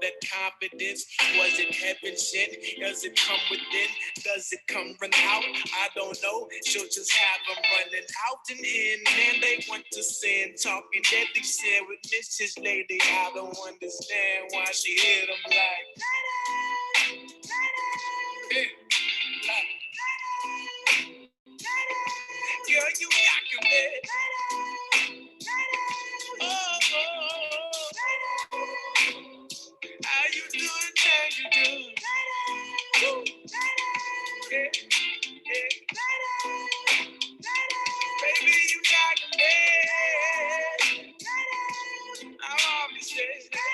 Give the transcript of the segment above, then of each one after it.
that confidence? Was it heaven sent? Does it come within? Does it come run out? I don't know. She'll just have them running out and in. Man, they want to sin, talking deadly sin with Mrs. Lady. I don't understand why she hit them like. Girl, you rockin' me. Oh, how you doing? How you doing? Yeah, yeah. Baby, you rockin' me. I always say that.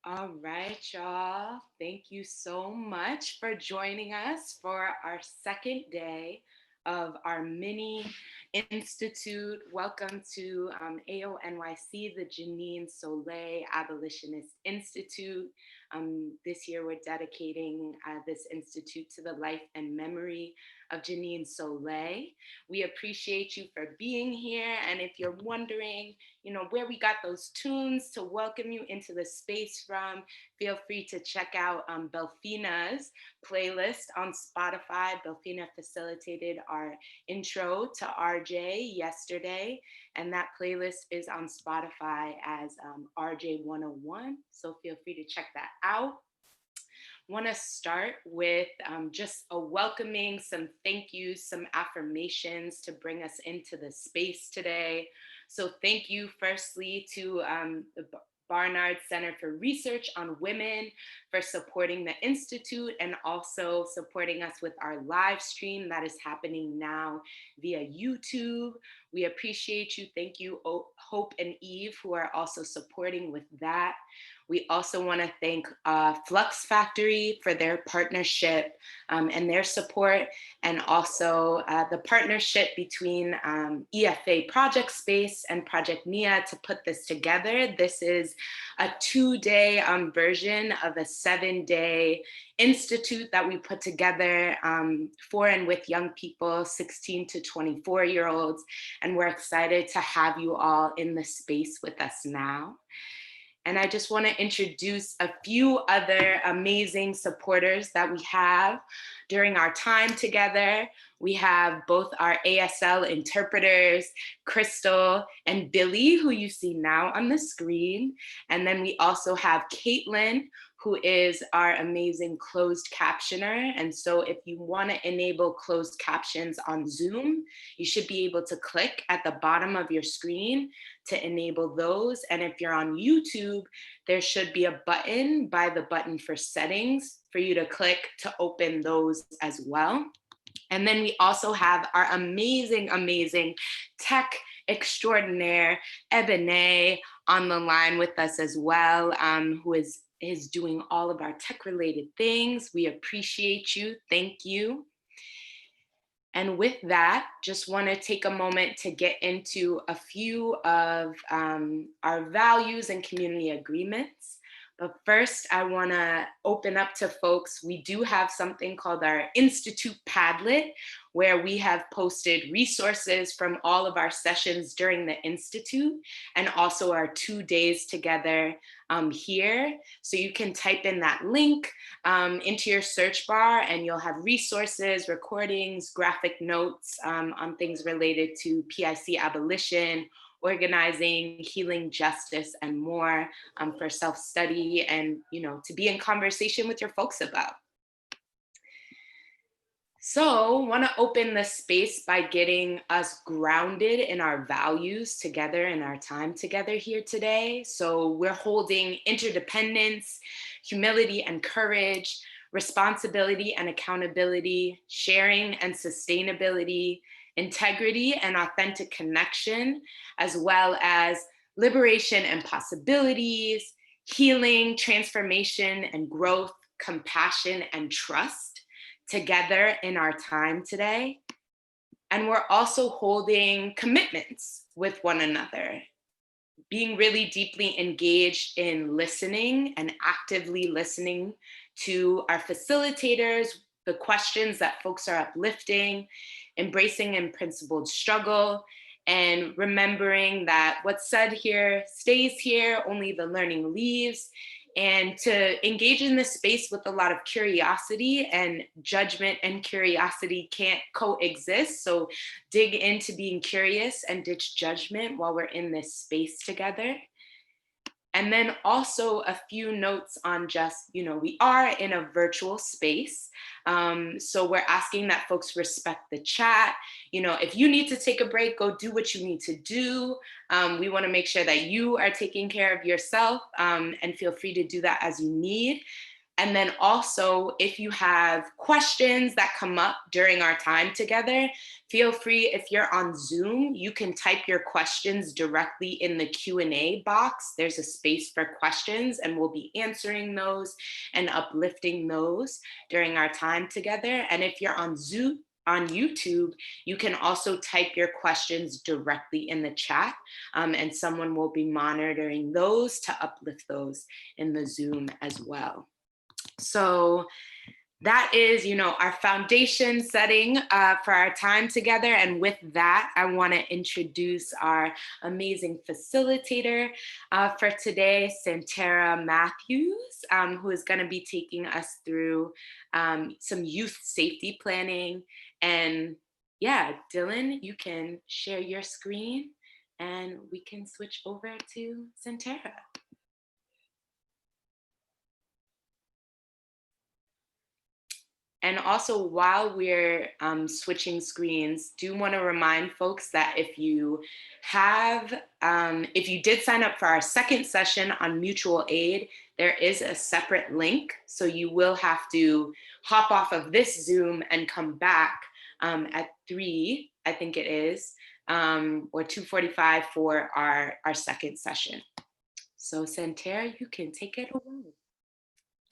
All right, y'all. Thank you so much for joining us for our second day of our mini institute. Welcome to AONYC, the Janine Soleil Abolitionist Institute. This year, we're dedicating this institute to the life and memory of Janine Soleil. We appreciate you for being here. And if you're wondering, where we got those tunes to welcome you into the space from, feel free to check out Belfina's playlist on Spotify. Belfina facilitated our intro to RJ yesterday, and that playlist is on Spotify as RJ 101. So feel free to check that out. Want to start with just a welcoming, some thank yous, some affirmations to bring us into the space today. So thank you firstly to the Barnard Center for Research on Women for supporting the Institute and also supporting us with our live stream that is happening now via YouTube. We appreciate you. Thank you, Hope and Eve, who are also supporting with that. We also want to thank Flux Factory for their partnership and their support, and also the partnership between EFA Project Space and Project NIA to put this together. This is a 2-day version of a 7-day institute that we put together for and with young people, 16 to 24-year-olds, and we're excited to have you all in the space with us now. And I just want to introduce a few other amazing supporters that we have during our time together. We have both our ASL interpreters, Crystal and Billy, who you see now on the screen. And then we also have Caitlin, who is our amazing closed captioner. And so if you want to enable closed captions on Zoom, you should be able to click at the bottom of your screen to enable those. And if you're on YouTube, there should be a button by the button for settings for you to click to open those as well. And then we also have our amazing, amazing tech extraordinaire, Ebene, on the line with us as well, who is doing all of our tech-related things. We appreciate you. Thank you. And with that, just want to take a moment to get into a few of our values and community agreements. But first, I want to open up to folks. We do have something called our Institute Padlet, where we have posted resources from all of our sessions during the Institute and also our 2 days together here. So you can type in that link into your search bar and you'll have resources, recordings, graphic notes on things related to PIC abolition, organizing, healing, justice, and more for self-study and, to be in conversation with your folks about. So want to open the space by getting us grounded in our values together in our time together here today. So we're holding interdependence, humility and courage, responsibility and accountability, sharing and sustainability, integrity and authentic connection, as well as liberation and possibilities, healing, transformation and growth, compassion and trust together in our time today. And we're also holding commitments with one another, being really deeply engaged in listening and actively listening to our facilitators, the questions that folks are uplifting, embracing unprincipled struggle, and remembering that what's said here stays here, only the learning leaves, and to engage in this space with a lot of curiosity, and judgment and curiosity can't coexist. So dig into being curious and ditch judgment while we're in this space together. And then also a few notes on just, we are in a virtual space. So we're asking that folks respect the chat. If you need to take a break, go do what you need to do. We want to make sure that you are taking care of yourself and feel free to do that as you need. And then also, if you have questions that come up during our time together, feel free, if you're on Zoom, you can type your questions directly in the Q&A box. There's a space for questions and we'll be answering those and uplifting those during our time together. And if you're on YouTube, you can also type your questions directly in the chat and someone will be monitoring those to uplift those in the Zoom as well. So that is, our foundation setting for our time together. And with that, I want to introduce our amazing facilitator for today, Santera Matthews, who is going to be taking us through some youth safety planning. And yeah, Dylan, you can share your screen and we can switch over to Santera. And also, while we're switching screens, do want to remind folks that if you did sign up for our second session on mutual aid, there is a separate link. So you will have to hop off of this Zoom and come back at 3, I think it is, or 2:45 for our second session. So Santera, you can take it away.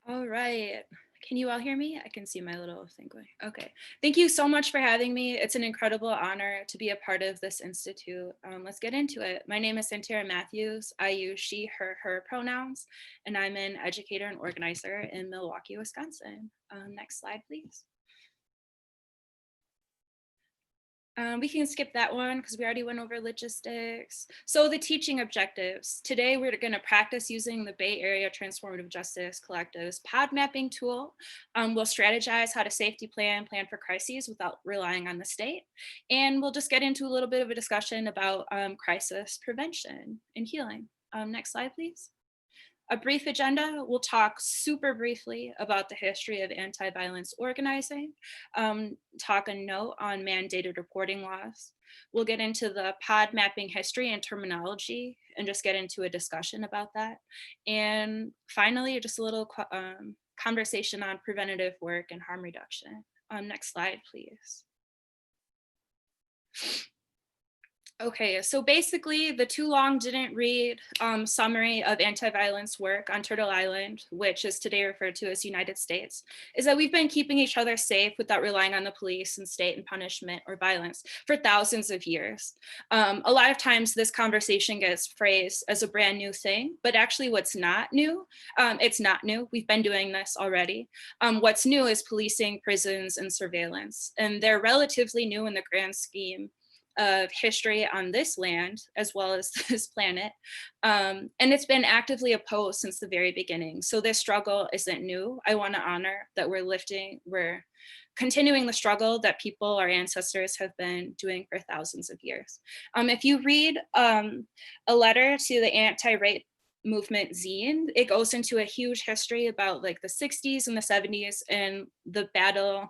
All right. Can you all hear me? I can see my little thing going. Okay. Thank you so much for having me. It's an incredible honor to be a part of this institute. Let's get into it. My name is Santera Matthews. I use she, her pronouns, and I'm an educator and organizer in Milwaukee, Wisconsin. Next slide, please. We can skip that one because we already went over logistics. So the teaching objectives. Today, we're going to practice using the Bay Area Transformative Justice Collective's pod mapping tool. We'll strategize how to safety plan for crises without relying on the state. And we'll just get into a little bit of a discussion about crisis prevention and healing. Next slide, please. A brief agenda, we'll talk super briefly about the history of anti-violence organizing, talk a note on mandated reporting laws. We'll get into the pod mapping history and terminology and just get into a discussion about that. And finally, just a little conversation on preventative work and harm reduction. Next slide, please. Okay, so basically the too long didn't read summary of anti-violence work on Turtle Island, which is today referred to as United States, is that we've been keeping each other safe without relying on the police and state and punishment or violence for thousands of years. A lot of times this conversation gets phrased as a brand new thing, but actually what's not new, it's not new. We've been doing this already. What's new is policing, prisons, and surveillance. And they're relatively new in the grand scheme of history on this land as well as this planet. And it's been actively opposed since the very beginning. So this struggle isn't new. I want to honor that we're continuing the struggle that people, our ancestors, have been doing for thousands of years. If you read a letter to the anti-rape movement zine, it goes into a huge history about like the 60s and the 70s and the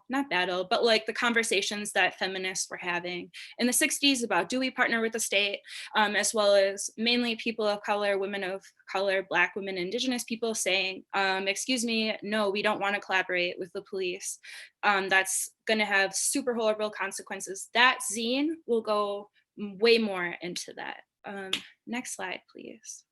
not battle, but like the conversations that feminists were having in the 60s about, do we partner with the state, as well as mainly people of color, women of color, Black women, Indigenous people saying, excuse me, no, we don't want to collaborate with the police. That's going to have super horrible consequences. That zine will go way more into that. Next slide, please.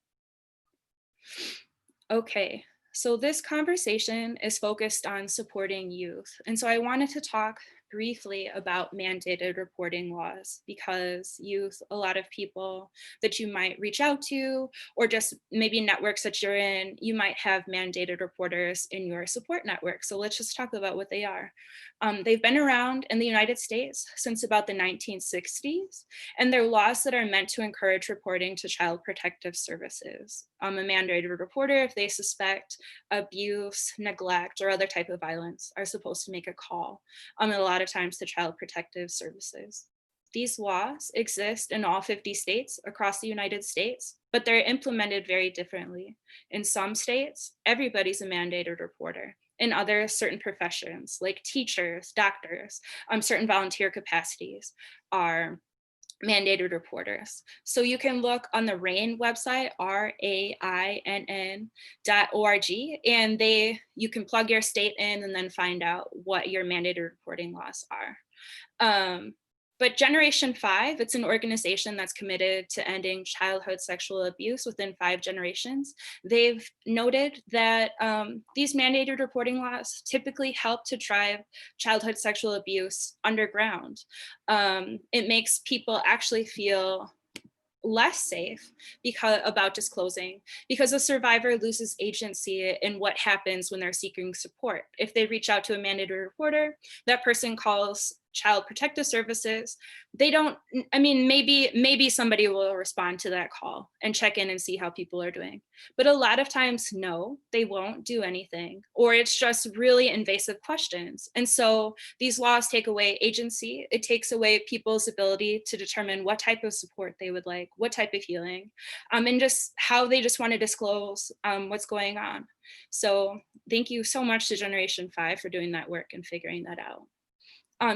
Okay, so this conversation is focused on supporting youth. And so I wanted to talk briefly about mandated reporting laws, because youth, a lot of people that you might reach out to, or just maybe networks that you're in, you might have mandated reporters in your support network. So let's just talk about what they are. They've been around in the United States since about the 1960s, and they're laws that are meant to encourage reporting to Child Protective Services. A mandated reporter, if they suspect abuse, neglect, or other type of violence, are supposed to make a call, and a lot of times to Child Protective Services. These laws exist in all 50 states across the United States, but they're implemented very differently. In some states, everybody's a mandated reporter. In others, certain professions like teachers, doctors, certain volunteer capacities are mandated reporters. So you can look on the RAINN website, RAINN.org, and you can plug your state in and then find out what your mandated reporting laws are. But Generation 5, it's an organization that's committed to ending childhood sexual abuse within 5 generations. They've noted that these mandated reporting laws typically help to drive childhood sexual abuse underground. It makes people actually feel less safe about disclosing, because a survivor loses agency in what happens when they're seeking support. If they reach out to a mandated reporter, that person calls Child Protective Services. They don't, I mean, maybe somebody will respond to that call and check in and see how people are doing. But a lot of times, no, they won't do anything, or it's just really invasive questions. And so these laws take away agency. It takes away people's ability to determine what type of support they would like, what type of healing, and just how they just want to disclose what's going on. So thank you so much to Generation 5 for doing that work and figuring that out.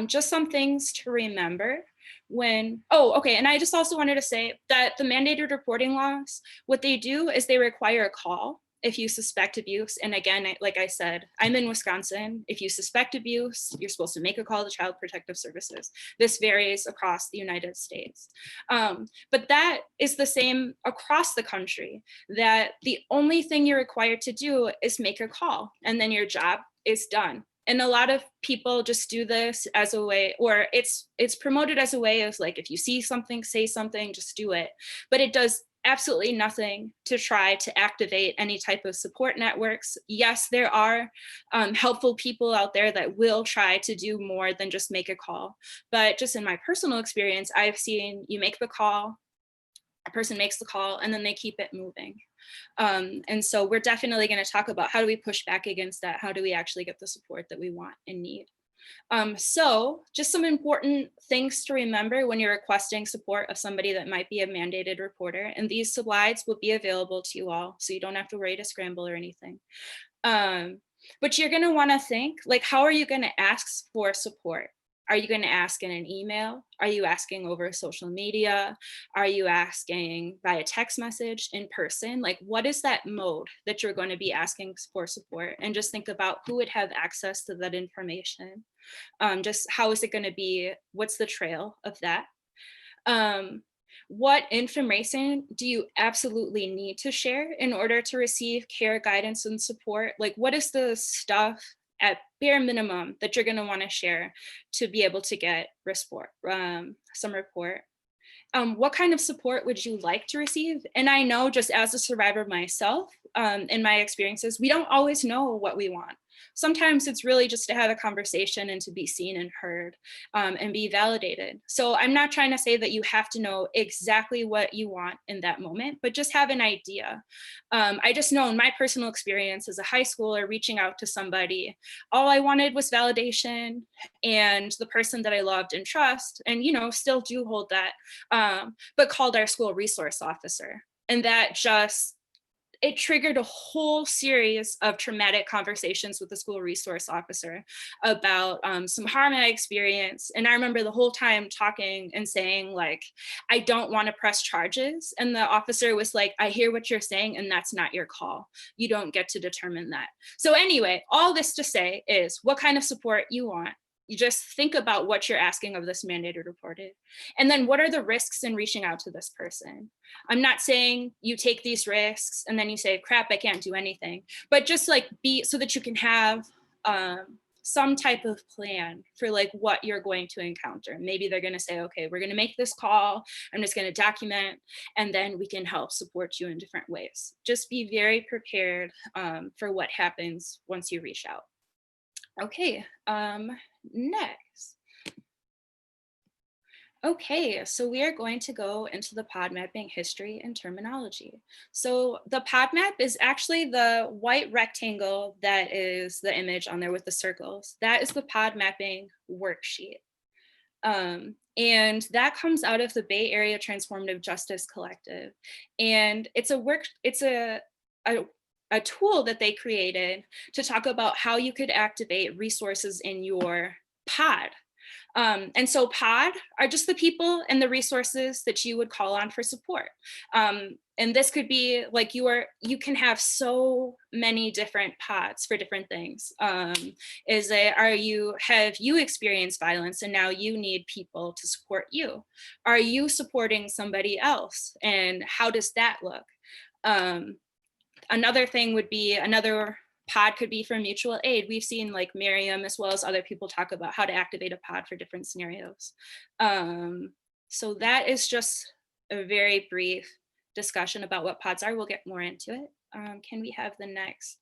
Just some things to remember and I just also wanted to say that the mandated reporting laws, what they do is they require a call if you suspect abuse. And again, like I said, I'm in Wisconsin. If you suspect abuse, you're supposed to make a call to Child Protective Services. This varies across the United States. But that is the same across the country, that the only thing you're required to do is make a call, and then your job is done. And a lot of people just do this as a way, or it's promoted as a way of like, if you see something, say something, just do it. But it does absolutely nothing to try to activate any type of support networks. Yes, there are helpful people out there that will try to do more than just make a call. But just in my personal experience, I've seen you make the call, a person makes the call, and then they keep it moving. And so we're definitely going to talk about how do we push back against that? How do we actually get the support that we want and need? So just some important things to remember when you're requesting support of somebody that might be a mandated reporter. And these slides will be available to you all, so you don't have to worry to scramble or anything. But you're going to want to think, like, how are you going to ask for support? Are you going to ask in an email? Are you asking over social media? Are you asking via text message, in person? Like, what is that mode that you're going to be asking for support? And just think about who would have access to that information. Just how is it going to be? What's the trail of that? What information do you absolutely need to share in order to receive care, guidance, and support? Like, what is the stuff at bare minimum that you're going to want to share to be able to get some report? What kind of support would you like to receive? And I know, just as a survivor myself, in my experiences, we don't always know what we want. Sometimes it's really just to have a conversation and to be seen and heard, and be validated. So I'm not trying to say that you have to know exactly what you want in that moment, but just have an idea. I just know in my personal experience as a high schooler, reaching out to somebody, all I wanted was validation and the person that I loved and trust, and still do hold that, but called our school resource officer. And that just, it triggered a whole series of traumatic conversations with the school resource officer about some harm I experienced. And I remember the whole time talking and saying, like, I don't want to press charges. And the officer was like, I hear what you're saying, and that's not your call. You don't get to determine that. So anyway, all this to say is, what kind of support you want. You just think about what you're asking of this mandated reported. And then what are the risks in reaching out to this person? I'm not saying you take these risks and then you say, crap, I can't do anything, but just like be, so that you can have some type of plan for like what you're going to encounter. Maybe they're going to say, okay, we're going to make this call. I'm just going to document, and then we can help support you in different ways. Just be very prepared for what happens once you reach out. Okay, next. Okay, so we are going to go into the pod mapping history and terminology. So the pod map is actually the white rectangle that is the image on there with the circles. That is the pod mapping worksheet. And that comes out of the Bay Area Transformative Justice Collective. And it's a tool that they created to talk about how you could activate resources in your pod. And so pod are just the people and the resources that you would call on for support. And this could be like you can have so many different pods for different things. Have you experienced violence and now you need people to support you? Are you supporting somebody else? And how does that look? Another thing would be, another pod could be for mutual aid. We've seen like Miriam as well as other people talk about how to activate a pod for different scenarios. So that is just a very brief discussion about what pods are. We'll get more into it. Can we have the next?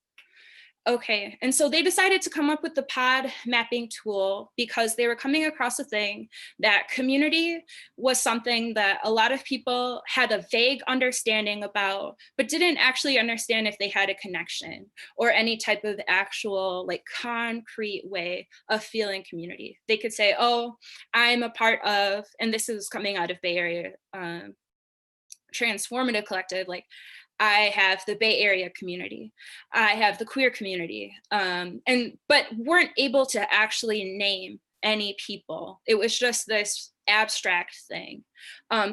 Okay, and so they decided to come up with the pod mapping tool because they were coming across a thing that community was something that a lot of people had a vague understanding about, but didn't actually understand if they had a connection or any type of actual like concrete way of feeling community. They could say, oh, I'm a part of, and this is coming out of Bay Area Transformative Collective, like, I have the Bay Area community, I have the queer community, but weren't able to actually name any people. It was just this abstract thing.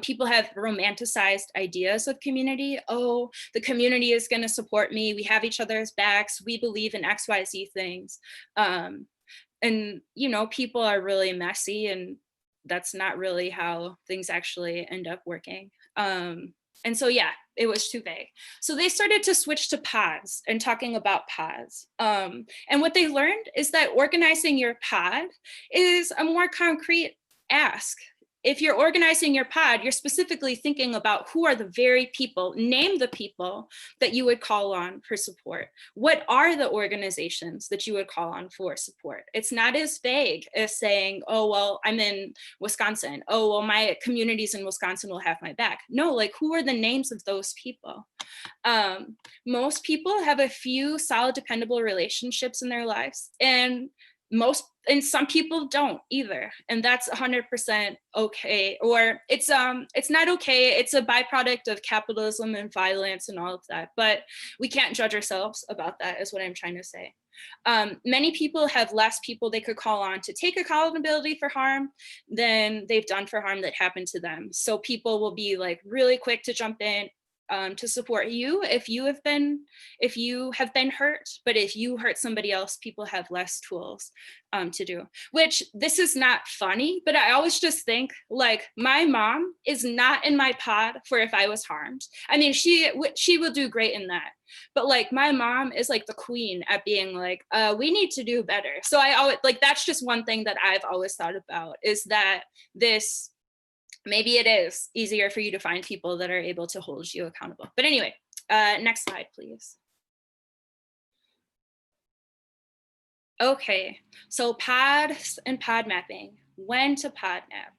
People have romanticized ideas of community. Oh, the community is going to support me. We have each other's backs. We believe in XYZ things. And, people are really messy, and that's not really how things actually end up working. And so, yeah, it was too vague. So they started to switch to pods and talking about pods. And what they learned is that organizing your pod is a more concrete ask. If you're organizing your pod, you're specifically thinking about who are the very people, name the people that you would call on for support. What are the organizations that you would call on for support? It's not as vague as saying, oh, well, I'm in Wisconsin. Oh, well, my communities in Wisconsin will have my back. No, like, who are the names of those people? Most people have a few solid, dependable relationships in their lives, and some people don't either, and that's 100% okay. Or it's not okay. It's a byproduct of capitalism and violence and all of that, but we can't judge ourselves about that, is what I'm trying to say. Many people have less people they could call on to take accountability for harm than they've done for harm that happened to them. So people will be like really quick to jump in. to support you if you have been hurt, but if you hurt somebody else, people have less tools to do. Which, this is not funny, but I always just think, like, my mom is not in my pod for if I was harmed. I mean, she will do great in that, but like, my mom is like the queen at being like, we need to do better. So I always, like, that's just one thing that I've always thought about, is that this, maybe it is easier for you to find people that are able to hold you accountable. But anyway, next slide, please. Okay, so pods and pod mapping. When to pod map?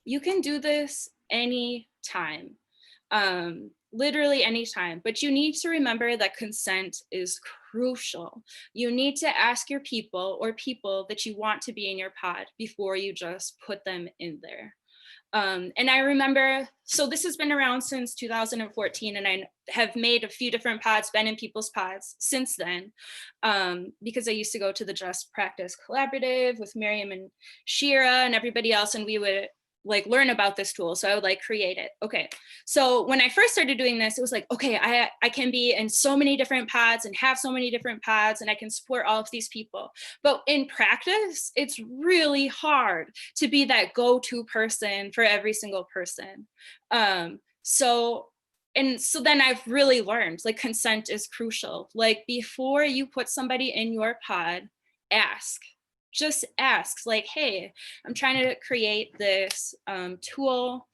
You can do this anytime, literally anytime, but you need to remember that consent is crucial. You need to ask your people or people that you want to be in your pod before you just put them in there. And I remember, so this has been around since 2014, and I have made a few different pods, been in people's pods since then, because I used to go to the Just Practice Collaborative with Miriam and Shira and everybody else, and we would like learn about this tool. So I would like create it. Okay, so when I first started doing this, it was like, okay, I can be in so many different pods and have so many different pods, and I can support all of these people. But in practice, it's really hard to be that go-to person for every single person. So then I've really learned, like, consent is crucial. Like, before you put somebody in your pod, just ask, like, hey, I'm trying to create this tool,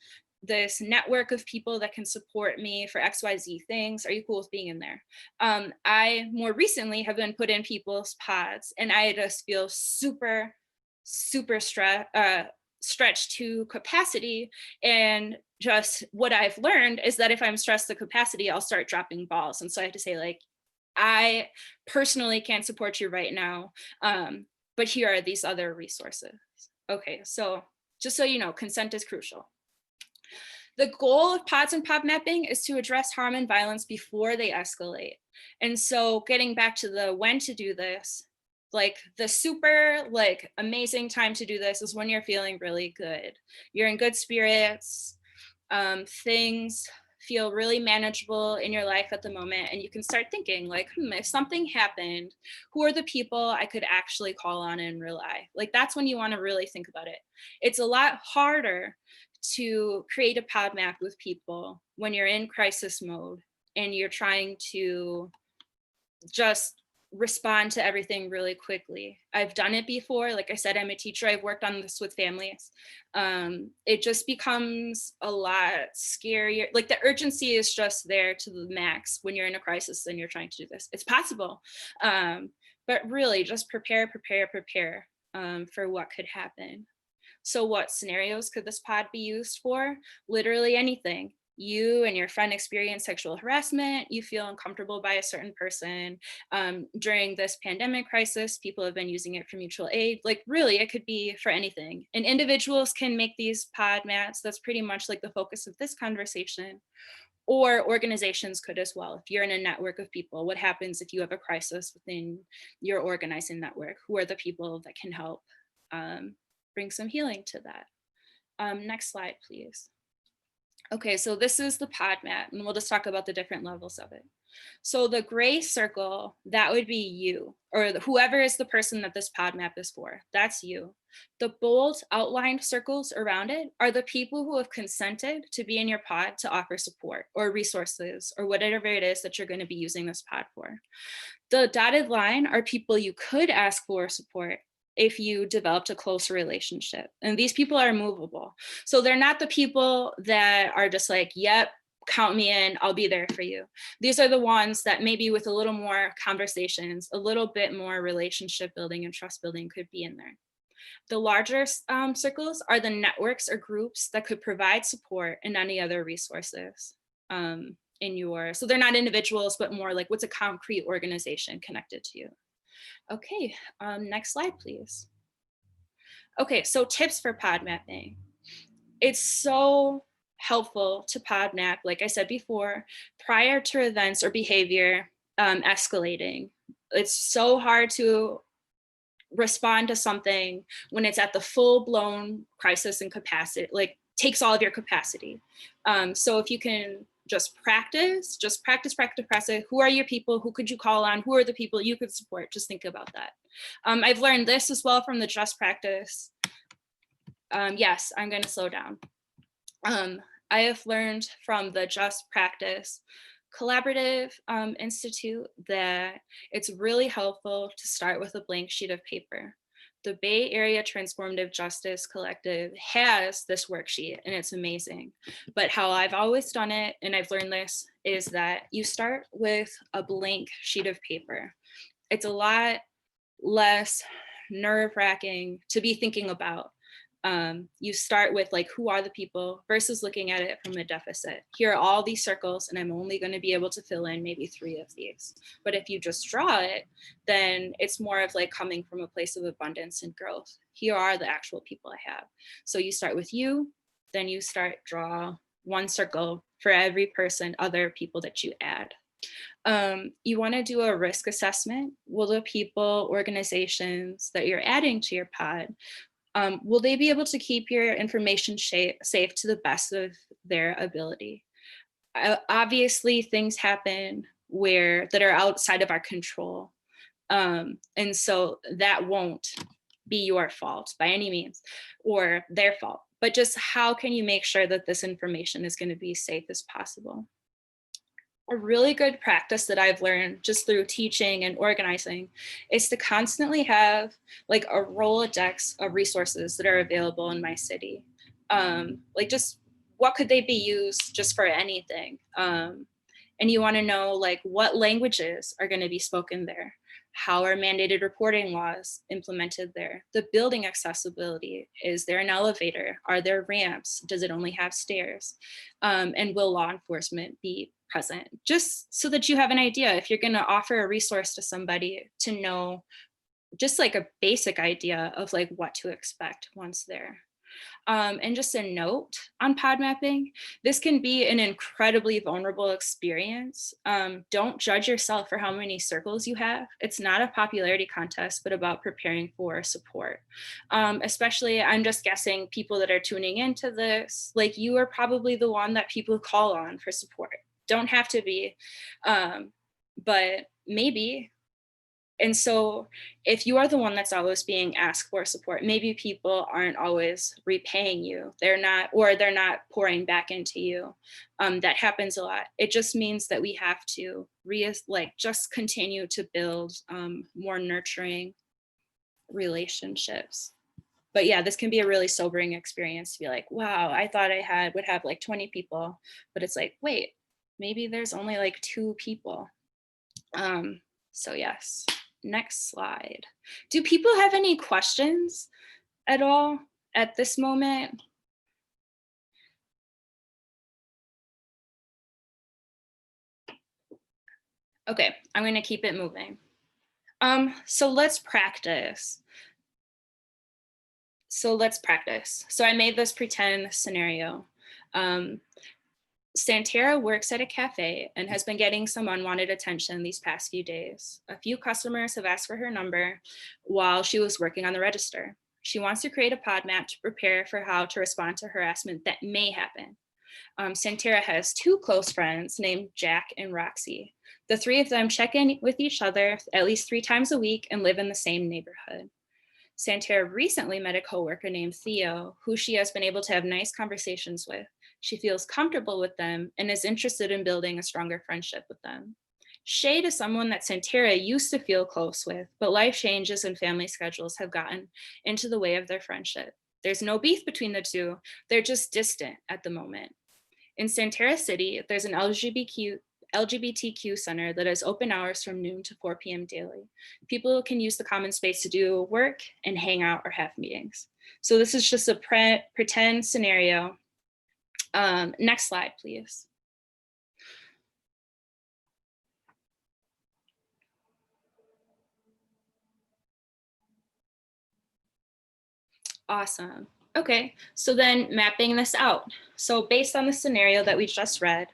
this network of people that can support me for XYZ things. Are you cool with being in there? I more recently have been put in people's pods, and I just feel super stretched to capacity. And just what I've learned is that if I'm stressed to capacity, I'll start dropping balls. And so I have to say, like, I personally can't support you right now, but here are these other resources. Okay, so just so you know, consent is crucial. The goal of pods and pod mapping is to address harm and violence before they escalate. And so getting back to the when to do this, like, the super like amazing time to do this is when you're feeling really good. You're in good spirits, things feel really manageable in your life at the moment, and you can start thinking, like, if something happened, who are the people I could actually call on and rely? Like, that's when you want to really think about it. It's a lot harder to create a pod map with people when you're in crisis mode and you're trying to just respond to everything really quickly. I've done it before. Like I said, I'm a teacher. I've worked on this with families. It just becomes a lot scarier. Like, the urgency is just there to the max when you're in a crisis and you're trying to do this. It's possible, but really just prepare for what could happen. So what scenarios could this pod be used for? Literally anything. You and your friend experience sexual harassment, you feel uncomfortable by a certain person. During this pandemic crisis, people have been using it for mutual aid. Like, really, it could be for anything. And individuals can make these pod mats. That's pretty much like the focus of this conversation. Or organizations could as well. If you're in a network of people, what happens if you have a crisis within your organizing network? Who are the people that can help bring some healing to that? Next slide, please. Okay, so this is the pod map, and we'll just talk about the different levels of it. So the gray circle, that would be you, or whoever is the person that this pod map is for, that's you. The bold outlined circles around it are the people who have consented to be in your pod to offer support or resources or whatever it is that you're going to be using this pod for. The dotted line are people you could ask for support if you developed a close relationship. And these people are movable. So they're not the people that are just like, yep, count me in, I'll be there for you. These are the ones that maybe with a little more conversations, a little bit more relationship building and trust building could be in there. The larger circles are the networks or groups that could provide support and any other resources in your, so they're not individuals, but more like, what's a concrete organization connected to you? Okay, next slide, please. Okay, so tips for pod mapping. It's so helpful to pod map, like I said before, prior to events or behavior escalating. It's so hard to respond to something when it's at the full-blown crisis and capacity, like takes all of your capacity. So if you can just practice. Who are your people? Who could you call on? Who are the people you could support? Just think about that. I've learned this as well from the just practice. Yes, I'm going to slow down. I have learned from the Just Practice Collaborative Institute that it's really helpful to start with a blank sheet of paper. The Bay Area Transformative Justice Collective has this worksheet and it's amazing. But how I've always done it, and I've learned this, is that you start with a blank sheet of paper. It's a lot less nerve-wracking to be thinking about. You start with like, who are the people versus looking at it from a deficit. Here are all these circles and I'm only going to be able to fill in maybe 3 of these. But if you just draw it, then it's more of like coming from a place of abundance and growth. Here are the actual people I have. So you start with you, then you draw 1 circle for every person, other people that you add. You want to do a risk assessment. Will the people, organizations that you're adding to your pod, will they be able to keep your information safe to the best of their ability? Obviously, things happen that are outside of our control. And so that won't be your fault by any means, or their fault. But just how can you make sure that this information is going to be safe as possible? A really good practice that I've learned just through teaching and organizing is to constantly have like a Rolodex of resources that are available in my city. Like just what could they be used just for anything? And you want to know like what languages are going to be spoken there? How are mandated reporting laws implemented there? The building accessibility, is there an elevator? Are there ramps? Does it only have stairs? And will law enforcement be present? Just so that you have an idea if you're going to offer a resource to somebody, to know just like a basic idea of like what to expect once there. And just a note on pod mapping, this can be an incredibly vulnerable experience. Don't judge yourself for how many circles you have. It's not a popularity contest, but about preparing for support. Especially, I'm just guessing people that are tuning into this, like you are probably the one that people call on for support. Don't have to be, but maybe. And so if you are the one that's always being asked for support, maybe people aren't always repaying you. They're not pouring back into you. That happens a lot. It just means that we have to just continue to build more nurturing relationships. But yeah, this can be a really sobering experience to be like, wow, I thought I would have like 20 people, but it's like, wait, maybe there's only like 2 people. So yes. Next slide. Do people have any questions at all at this moment? Okay, I'm going to keep it moving. So let's practice. So I made this pretend scenario. Santera works at a cafe and has been getting some unwanted attention these past few days. A few customers have asked for her number while she was working on the register. She wants to create a pod map to prepare for how to respond to harassment that may happen. Santera has 2 close friends named Jack and Roxy. The 3 of them check in with each other at least 3 times a week and live in the same neighborhood. Santera recently met a coworker named Theo, who she has been able to have nice conversations with. She feels comfortable with them and is interested in building a stronger friendship with them. Shade is someone that Santera used to feel close with, but life changes and family schedules have gotten into the way of their friendship. There's no beef between the 2, they're just distant at the moment. In Santera City, there's an LGBTQ center that has open hours from noon to 4 p.m. daily. People can use the common space to do work and hang out or have meetings. So this is just a pretend scenario. Next slide, please. Awesome. Okay, so then mapping this out. So based on the scenario that we just read,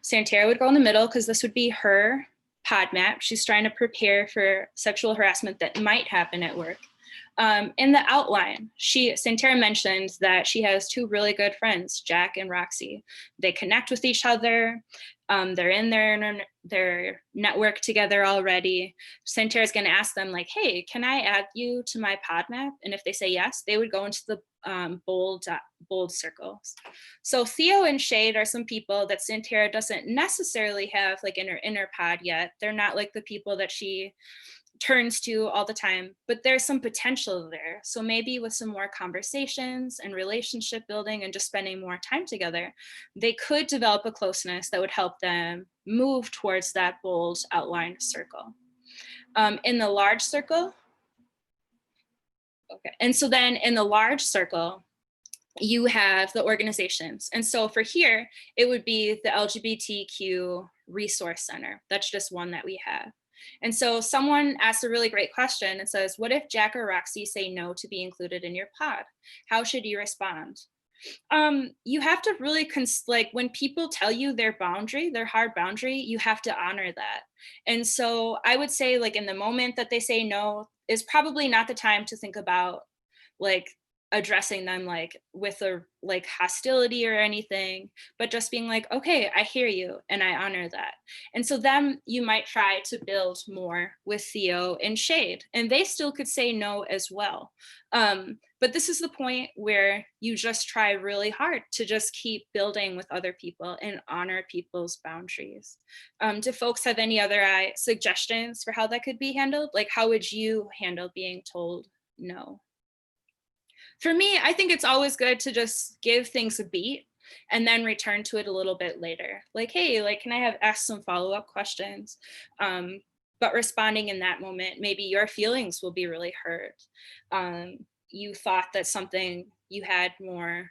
Santera would go in the middle because this would be her pod map. She's trying to prepare for sexual harassment that might happen at work. In the outline, Santera mentioned that she has two really good friends, Jack and Roxy. They connect with each other. They're in their network together already. Santera is going to ask them like, hey, can I add you to my pod map? And if they say yes, they would go into the bold circles. So Theo and Shade are some people that Santera doesn't necessarily have like in her inner pod yet. They're not like the people that she turns to all the time, but there's some potential there. So maybe with some more conversations and relationship building and just spending more time together, they could develop a closeness that would help them move towards that bold outlined circle. In the large circle, okay, and so then in the large circle, you have the organizations. And so for here, it would be the LGBTQ Resource Center. That's just one that we have. And so someone asked a really great question and says, what if Jack or Roxy say no to be included in your pod? How should you respond? You have to really, like when people tell you their boundary, their hard boundary, you have to honor that. And so I would say like in the moment that they say no is probably not the time to think about like addressing them like with a like hostility or anything, but just being like, okay, I hear you and I honor that. And so then you might try to build more with Theo and Shade, and they still could say no as well. But this is the point where you just try really hard to just keep building with other people and honor people's boundaries. Do folks have any other suggestions for how that could be handled? Like, how would you handle being told no? For me, I think it's always good to just give things a beat and then return to it a little bit later. Like, hey, like, can I have asked some follow-up questions? But responding in that moment, maybe your feelings will be really hurt. You thought that something you had more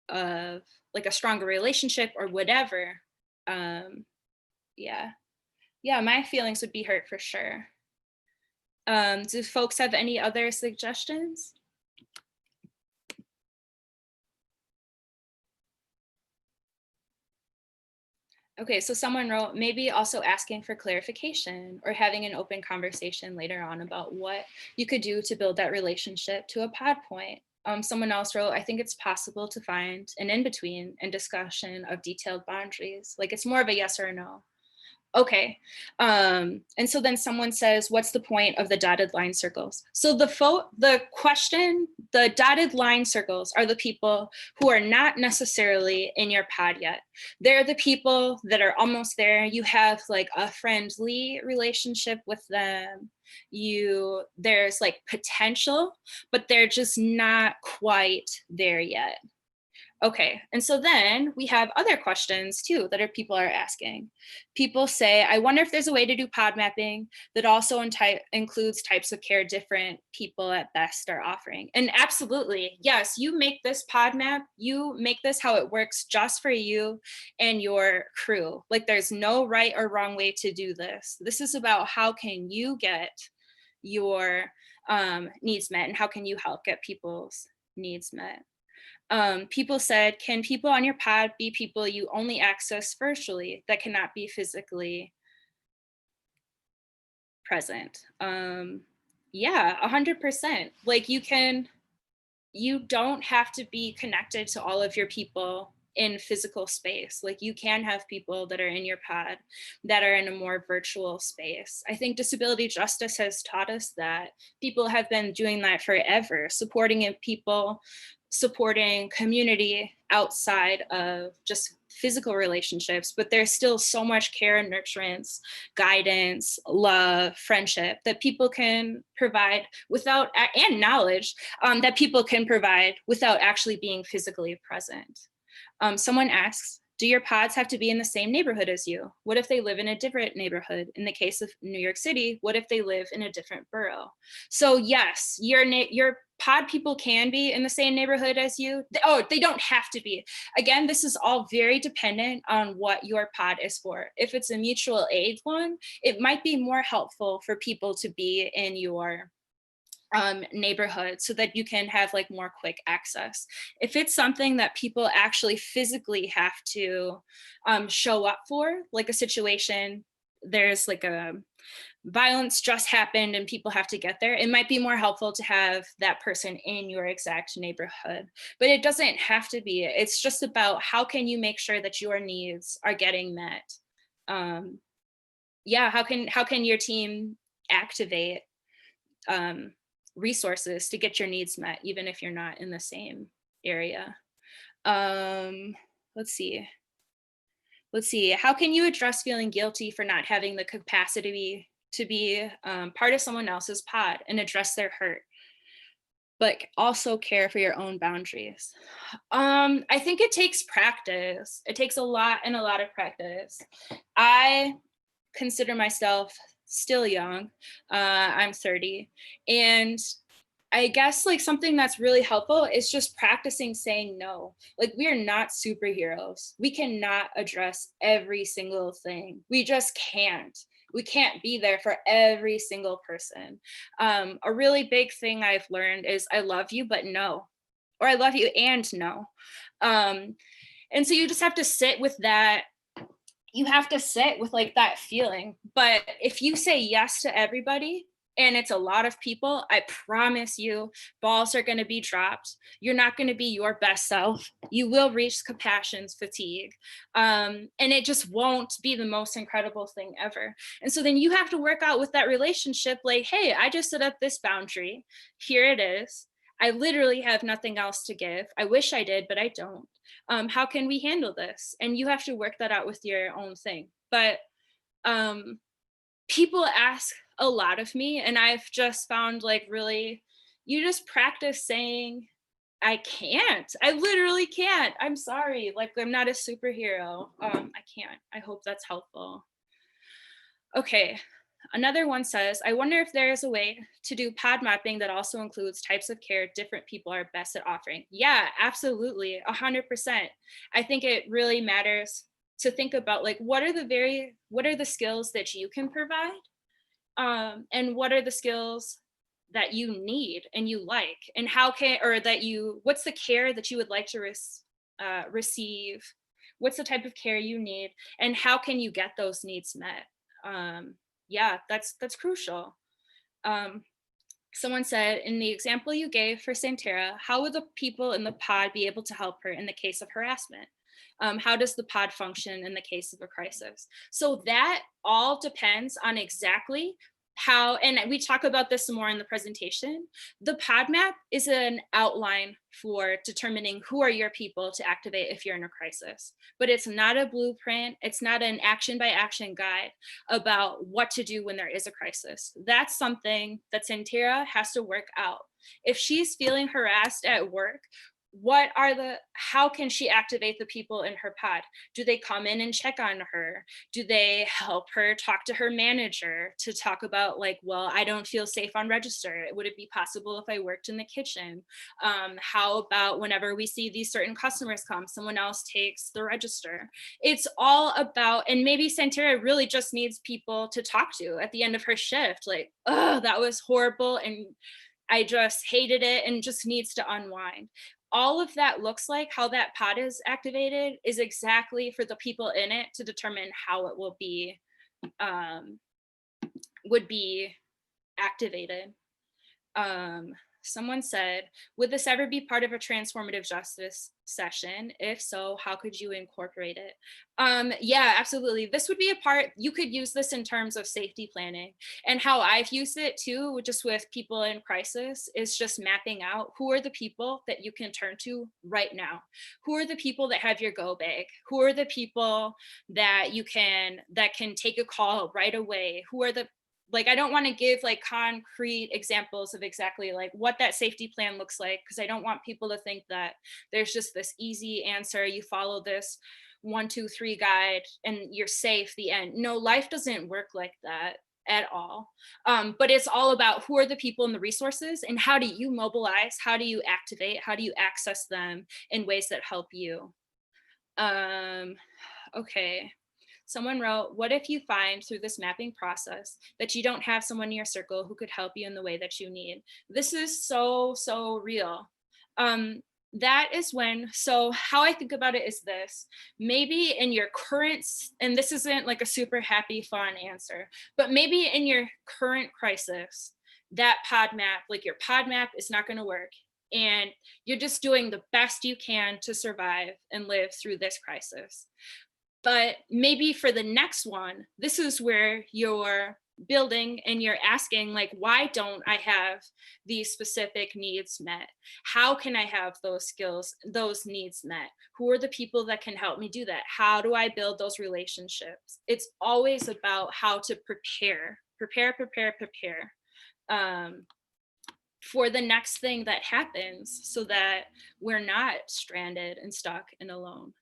of like a stronger relationship or whatever. Yeah, my feelings would be hurt for sure. Do folks have any other suggestions? Okay, so someone wrote, maybe also asking for clarification or having an open conversation later on about what you could do to build that relationship to a pod point. Someone else wrote, I think it's possible to find an in-between and discussion of detailed boundaries. Like it's more of a yes or a no. Okay, and so then someone says, what's the point of the dotted line circles? So the question, the dotted line circles are the people who are not necessarily in your pod yet. They're the people that are almost there. You have like a friendly relationship with them. There's like potential, but they're just not quite there yet. Okay, and so then we have other questions too that people are asking. People say, I wonder if there's a way to do pod mapping that also includes types of care different people at best are offering. And absolutely, yes, you make this pod map, you make this how it works just for you and your crew. Like there's no right or wrong way to do this. This is about how can you get your needs met and how can you help get people's needs met. People said, can people on your pod be people you only access virtually that cannot be physically present? Yeah, 100%. Like you don't have to be connected to all of your people in physical space. Like you can have people that are in your pod that are in a more virtual space. I think disability justice has taught us that people have been doing that forever, supporting people, supporting community outside of just physical relationships, but there's still so much care and nurturance, guidance, love, friendship that people can provide without, and knowledge that people can provide without actually being physically present. Someone asks, do your pods have to be in the same neighborhood as you? What if they live in a different neighborhood? In the case of New York City, what if they live in a different borough? So yes, your pod people can be in the same neighborhood as you. They don't have to be. Again, this is all very dependent on what your pod is for. If it's a mutual aid one, it might be more helpful for people to be in your neighborhood so that you can have like more quick access. If it's something that people actually physically have to show up for, like a situation, there's like violence just happened and people have to get there, it might be more helpful to have that person in your exact neighborhood, but it doesn't have to be. It's just about how can you make sure that your needs are getting met. Yeah, how can your team activate resources to get your needs met, even if you're not in the same area? Let's see. How can you address feeling guilty for not having the capacity to be part of someone else's pod and address their hurt, but also care for your own boundaries? I think it takes practice. It takes a lot of practice. I consider myself still young. I'm 30, and I guess like something that's really helpful is just practicing saying no. Like, we are not superheroes. We cannot address every single thing. We just can't. We can't be there for every single person. A really big thing I've learned is I love you, but no, or I love you and no. And so you just have to sit with that. You have to sit with like that feeling. But if you say yes to everybody, and it's a lot of people, I promise you, balls are going to be dropped. You're not going to be your best self. You will reach compassion fatigue. And it just won't be the most incredible thing ever. And so then you have to work out with that relationship like, hey, I just set up this boundary. Here it is. I literally have nothing else to give. I wish I did, but I don't. How can we handle this? And you have to work that out with your own thing. But people ask a lot of me, and I've just found like really, you just practice saying, I can't. I literally can't. I'm sorry. Like, I'm not a superhero. I can't. I hope that's helpful. Okay. Another one says, I wonder if there is a way to do pod mapping that also includes types of care different people are best at offering. Yeah, absolutely. 100%. I think it really matters to think about like, what are the skills that you can provide? And what are the skills that you need and you like, and what's the care that you would like to receive? What's the type of care you need, and how can you get those needs met? Yeah, that's crucial. Someone said, in the example you gave for Santera, how would the people in the pod be able to help her in the case of harassment? How does the pod function in the case of a crisis? So that all depends on exactly how, and we talk about this some more in the presentation. The pod map is an outline for determining who are your people to activate if you're in a crisis, but it's not a blueprint. It's not an action by action guide about what to do when there is a crisis. That's something that Santera has to work out. If she's feeling harassed at work, how can she activate the people in her pod? Do they come in and check on her? Do they help her talk to her manager to talk about like, well, I don't feel safe on register. Would it be possible if I worked in the kitchen? How about whenever we see these certain customers come, someone else takes the register? It's all about, and maybe Santera really just needs people to talk to at the end of her shift. Like, oh, that was horrible, and I just hated it, and just needs to unwind. All of that looks like, how that pod is activated is exactly for the people in it to determine how it will be, would be activated. Someone said, would this ever be part of a transformative justice session? If so, how could you incorporate it? Yeah, absolutely. This would be a part, you could use this in terms of safety planning. And how I've used it too, just with people in crisis, is just mapping out who are the people that you can turn to right now. Who are the people that have your go bag? Who are the people that can take a call right away? Who are the, like, I don't want to give like concrete examples of exactly like what that safety plan looks like, because I don't want people to think that there's just this easy answer. You follow this 1, 2, 3 guide and you're safe, the end. No, life doesn't work like that at all. But it's all about who are the people and the resources, and how do you mobilize? How do you activate? How do you access them in ways that help you? Okay. Someone wrote, what if you find through this mapping process that you don't have someone in your circle who could help you in the way that you need? This is so real. that is when, so how I think about it is this, maybe in your current, and this isn't like a super happy, fun answer, but maybe in your current crisis, that pod map, like your pod map is not going to work. And you're just doing the best you can to survive and live through this crisis. But maybe for the next one, this is where you're building and you're asking, like, why don't I have these specific needs met? How can I have those skills, those needs met? Who are the people that can help me do that? How do I build those relationships? It's always about how to prepare for the next thing that happens, so that we're not stranded and stuck and alone.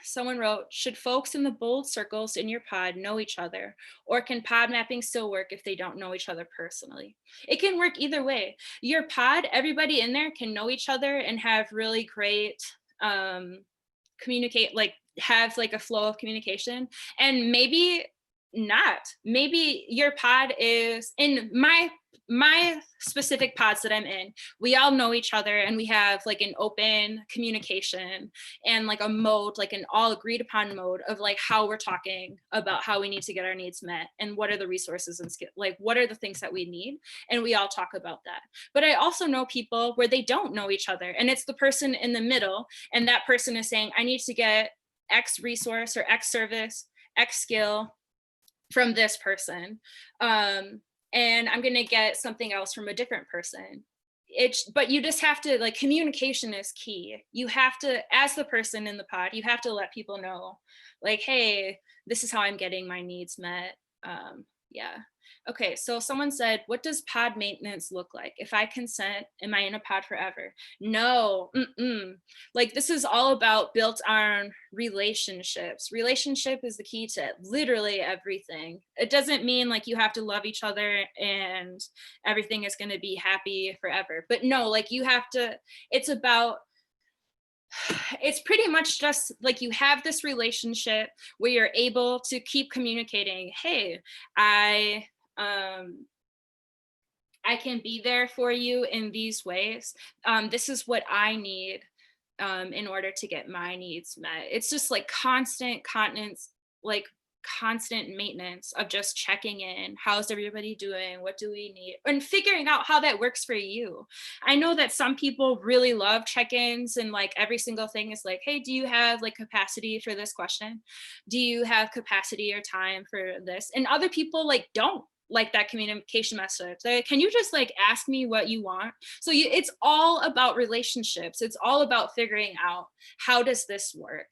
Someone wrote, should folks in the bold circles in your pod know each other, or can pod mapping still work if they don't know each other personally? It can work either way. Your pod, everybody in there can know each other and have really great communicate, like have like a flow of communication. And maybe not. Maybe your pod is, in my specific pods that I'm in, we all know each other and we have like an open communication and like a mode, like an all agreed upon mode of like how we're talking about how we need to get our needs met and what are the resources and like what are the things that we need, and we all talk about that. But I also know people where they don't know each other, and it's the person in the middle, and that person is saying, I need to get X resource or X service, X skill from this person, and I'm gonna get something else from a different person. But you just have to, like, communication is key. You have to, as the person in the pod, you have to let people know, like, hey, this is how I'm getting my needs met. Yeah. Okay, so someone said, what does pod maintenance look like? If I consent, am I in a pod forever? No, like this is all about built on relationships. Relationship is the key to literally everything. It doesn't mean like you have to love each other and everything is going to be happy forever. But no, like you have to, it's about, it's pretty much just like you have this relationship where you're able to keep communicating. Hey, I can be there for you in these ways. This is what I need in order to get my needs met. It's just like constant continence, like constant maintenance of just checking in. How's everybody doing? What do we need? And figuring out how that works for you. I know that some people really love check-ins and like every single thing is like, hey, do you have like capacity for this question? Do you have capacity or time for this? And other people like don't like that communication message. Like, can you just like ask me what you want? So it's all about relationships. It's all about figuring out, how does this work?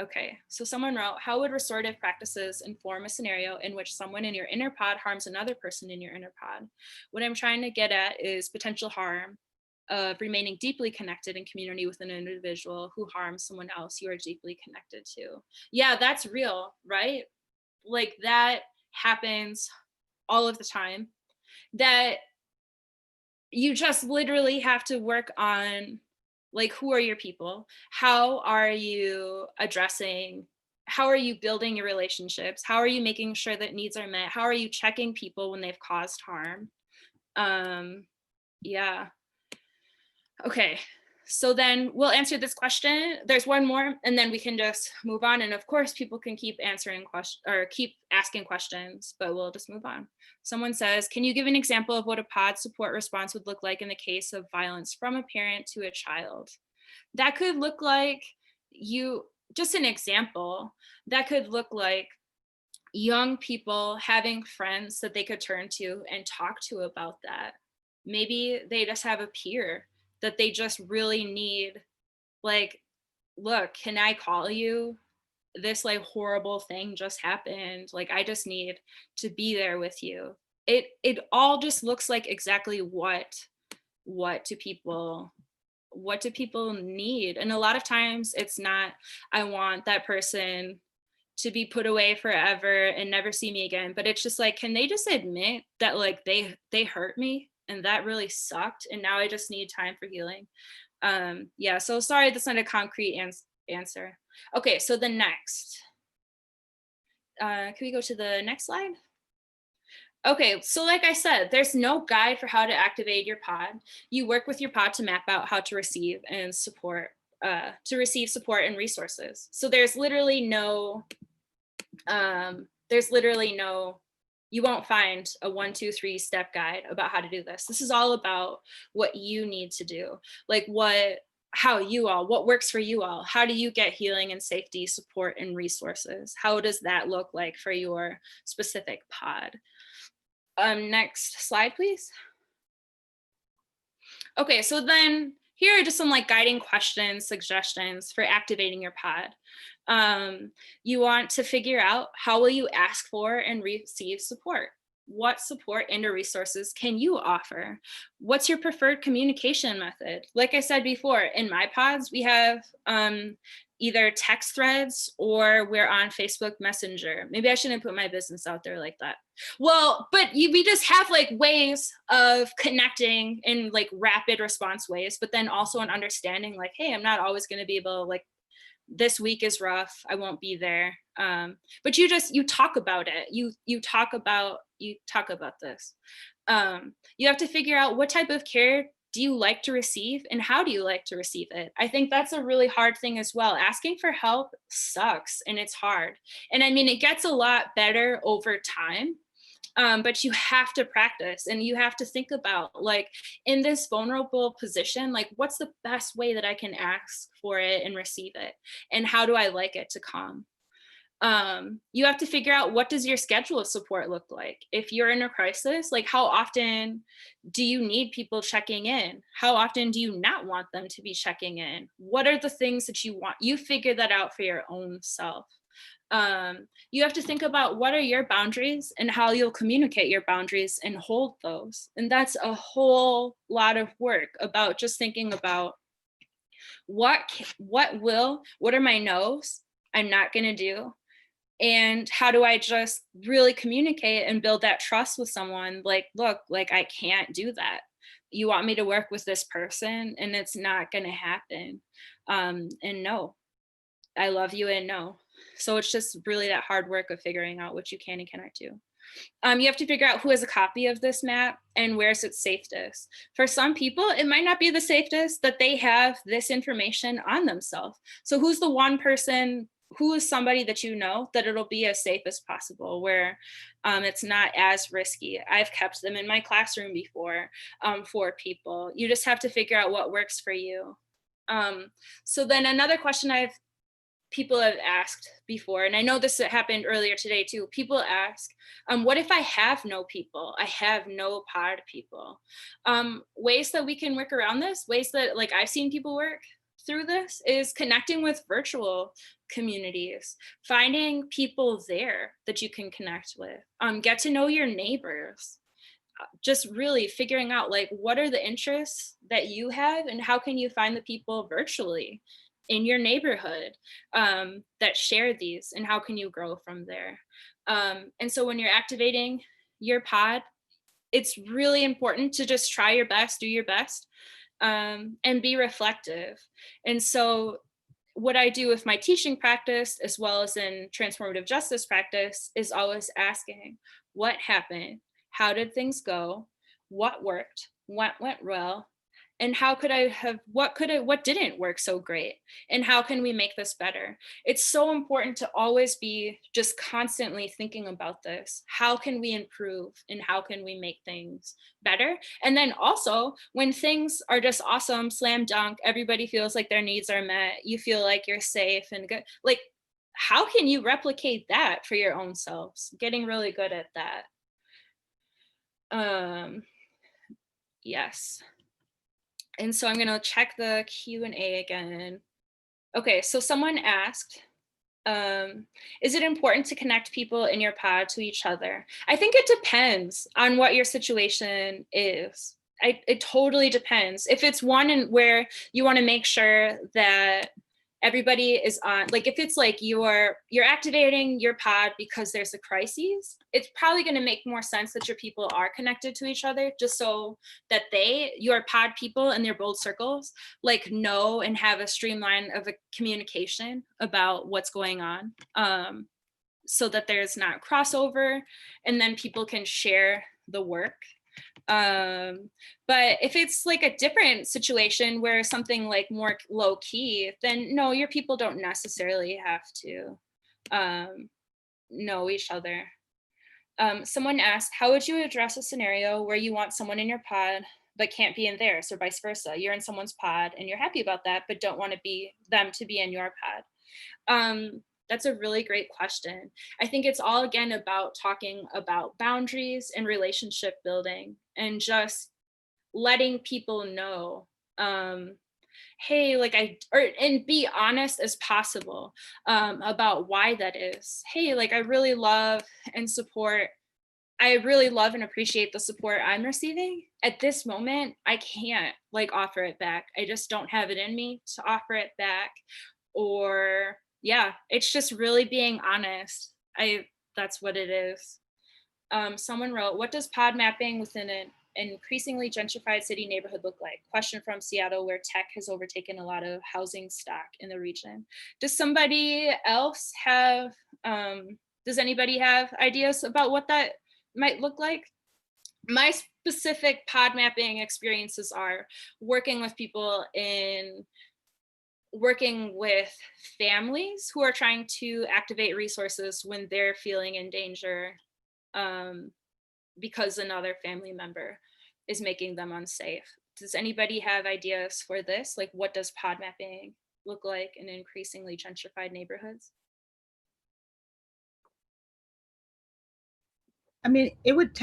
Okay, so someone wrote, how would restorative practices inform a scenario in which someone in your inner pod harms another person in your inner pod? What I'm trying to get at is potential harm of remaining deeply connected in community with an individual who harms someone else you are deeply connected to. Yeah, that's real, right? Like that happens all of the time. That you just literally have to work on, like, who are your people? How are you addressing, how are you building your relationships? How are you making sure that needs are met? How are you checking people when they've caused harm? Yeah. Okay, so then we'll answer this question. There's one more and then we can just move on. And of course, people can keep answering questions or keep asking questions, but we'll just move on. Someone says, can you give an example of what a pod support response would look like in the case of violence from a parent to a child? That could look like just an example, that could look like young people having friends that they could turn to and talk to about that. Maybe they just have a peer that they just really need, like, look, can I call you? This like horrible thing just happened. Like, I just need to be there with you. It all just looks like exactly what do people need? And a lot of times it's not, I want that person to be put away forever and never see me again, but it's just like, can they just admit that like they hurt me and that really sucked and now I just need time for healing? Yeah, so sorry that's not a concrete answer. Okay, so the next, can we go to the next slide? Okay, so like I said, there's no guide for how to activate your pod. You work with your pod to map out how to receive and support, support and resources. So there's literally no, you won't find a 1, 2, 3 step guide about how to do this. This is all about what you need to do. Like what works for you all? How do you get healing and safety, support and resources? How does that look like for your specific pod? Next slide, please. Okay, so then here are just some like guiding questions, suggestions for activating your pod. You want to figure out, how will you ask for and receive support? What support and or resources can you offer? What's your preferred communication method? Like I said before, in my pods, we have either text threads or we're on Facebook Messenger. Maybe I shouldn't put my business out there like that. Well, but we just have like ways of connecting in like rapid response ways, but then also an understanding like, hey, I'm not always going to be able to, like, this week is rough, I won't be there. But you talk about it. You talk about this. You have to figure out what type of care do you like to receive and how do you like to receive it? I think that's a really hard thing as well. Asking for help sucks and it's hard. And I mean, it gets a lot better over time. But you have to practice and you have to think about, like, in this vulnerable position, like, what's the best way that I can ask for it and receive it? And how do I like it to come? You have to figure out, what does your schedule of support look like? If you're in a crisis, like, how often do you need people checking in? How often do you not want them to be checking in? What are the things that you want? You figure that out for your own self. You have to think about, what are your boundaries and how you'll communicate your boundaries and hold those. And that's a whole lot of work about just thinking about what are my no's I'm not going to do, and how do I just really communicate and build that trust with someone, like, look, like, I can't do that. You want me to work with this person and it's not going to happen. And no, I love you and no. So it's just really that hard work of figuring out what you can and cannot do. You have to figure out who has a copy of this map and where's it safest. For some people, it might not be the safest that they have this information on themselves. So who's the one person, who is somebody that you know that it'll be as safe as possible, where it's not as risky. I've kept them in my classroom before for people. You just have to figure out what works for you. So then another question people have asked before, and I know this happened earlier today too, people ask, what if I have no people? I have no pod people. Ways that we can work around this, ways that, like, I've seen people work through this, is connecting with virtual communities, finding people there that you can connect with, get to know your neighbors, just really figuring out, like, what are the interests that you have and how can you find the people virtually in your neighborhood that share these, and how can you grow from there? And so when you're activating your pod, it's really important to just try your best, do your best, and be reflective. And so what I do with my teaching practice, as well as in transformative justice practice, is always asking, what happened? How did things go? What worked? What went well? And what didn't work so great? And how can we make this better? It's so important to always be just constantly thinking about this. How can we improve and how can we make things better? And then also, when things are just awesome, slam dunk, everybody feels like their needs are met, you feel like you're safe and good, like, how can you replicate that for your own selves? Getting really good at that. Yes. And so I'm going to check the Q&A again. Okay, so someone asked, is it important to connect people in your pod to each other? I think it depends on what your situation is. It totally depends. If it's one where you want to make sure that everybody is on, like, if it's like you're activating your pod because there's a crisis, it's probably going to make more sense that your people are connected to each other, just so that your pod people and their bold circles, like, know and have a streamline of a communication about what's going on. so that there's not crossover, and then people can share the work. But if it's like a different situation where something like more low key, then no, your people don't necessarily have to know each other. Someone asked, how would you address a scenario where you want someone in your pod but can't be in theirs, or vice versa? You're in someone's pod and you're happy about that, but don't want to be them to be in your pod. That's a really great question. I think it's all, again, about talking about boundaries and relationship building, and just letting people know, hey, like and be honest as possible about why that is. Hey, like I really love and appreciate the support I'm receiving. At this moment, I can't like offer it back. I just don't have it in me to offer it back. Or yeah, it's just really being honest. That's what it is. Someone wrote, what does pod mapping within an increasingly gentrified city neighborhood look like? Question from Seattle, where tech has overtaken a lot of housing stock in the region. Does somebody else have, does anybody have ideas about what that might look like? My specific pod mapping experiences are working with families who are trying to activate resources when they're feeling in danger because another family member is making them unsafe. Does anybody have ideas for this? Like, what does pod mapping look like in increasingly gentrified neighborhoods? I mean, it would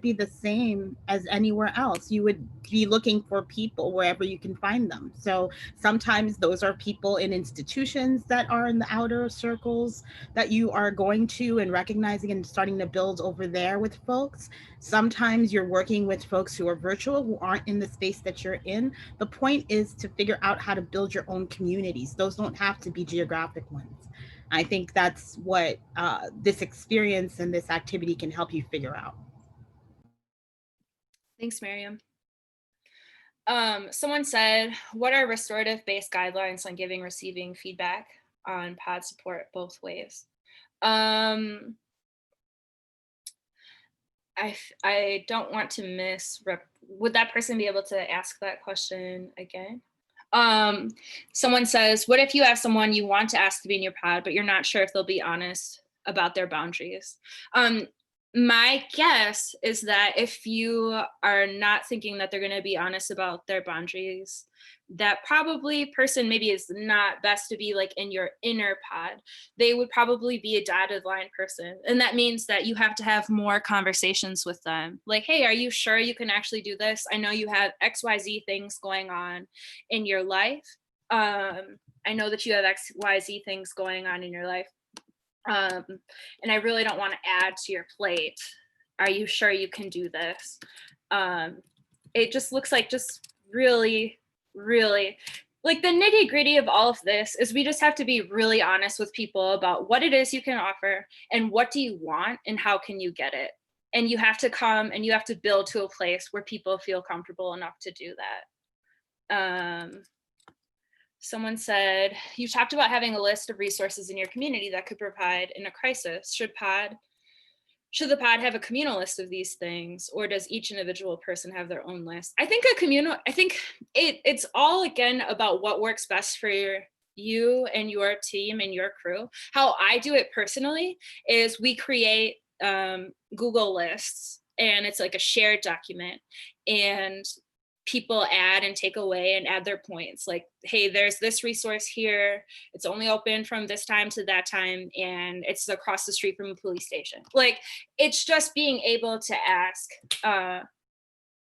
be the same as anywhere else. You would be looking for people wherever you can find them. So sometimes those are people in institutions that are in the outer circles that you are going to and recognizing and starting to build over there with folks. Sometimes you're working with folks who are virtual, who aren't in the space that you're in. The point is to figure out how to build your own communities. Those don't have to be geographic ones. I think that's what this experience and this activity can help you figure out. Thanks, Miriam. Someone said, what are restorative-based guidelines on giving, receiving feedback on pod support both ways? I don't want to would that person be able to ask that question again? Someone says, what if you have someone you want to ask to be in your pod, but you're not sure if they'll be honest about their boundaries? My guess is that if you are not thinking that they're going to be honest about their boundaries, that probably person maybe is not best to be like in your inner pod. They would probably be a dotted line person. And that means that you have to have more conversations with them. Like, hey, are you sure you can actually do this? I know you have XYZ things going on in your life. I know that you have XYZ things going on in your life. And I really don't want to add to your plate. Are you sure you can do this? It just looks like just really like the nitty gritty of all of this is we just have to be really honest with people about what it is you can offer and what do you want and how can you get it. And you have to come and you have to build to a place where people feel comfortable enough to do that. Someone said, you talked about having a list of resources in your community that could provide in a crisis. Should the pod have a communal list of these things, or does each individual person have their own list? I think it's all, again, about what works best for you and your team and your crew. How I do it personally is we create Google lists, and it's like a shared document, and people add and take away and add their points. Like, hey, there's this resource here. It's only open from this time to that time, and it's across the street from a police station. Like, it's just being able to ask.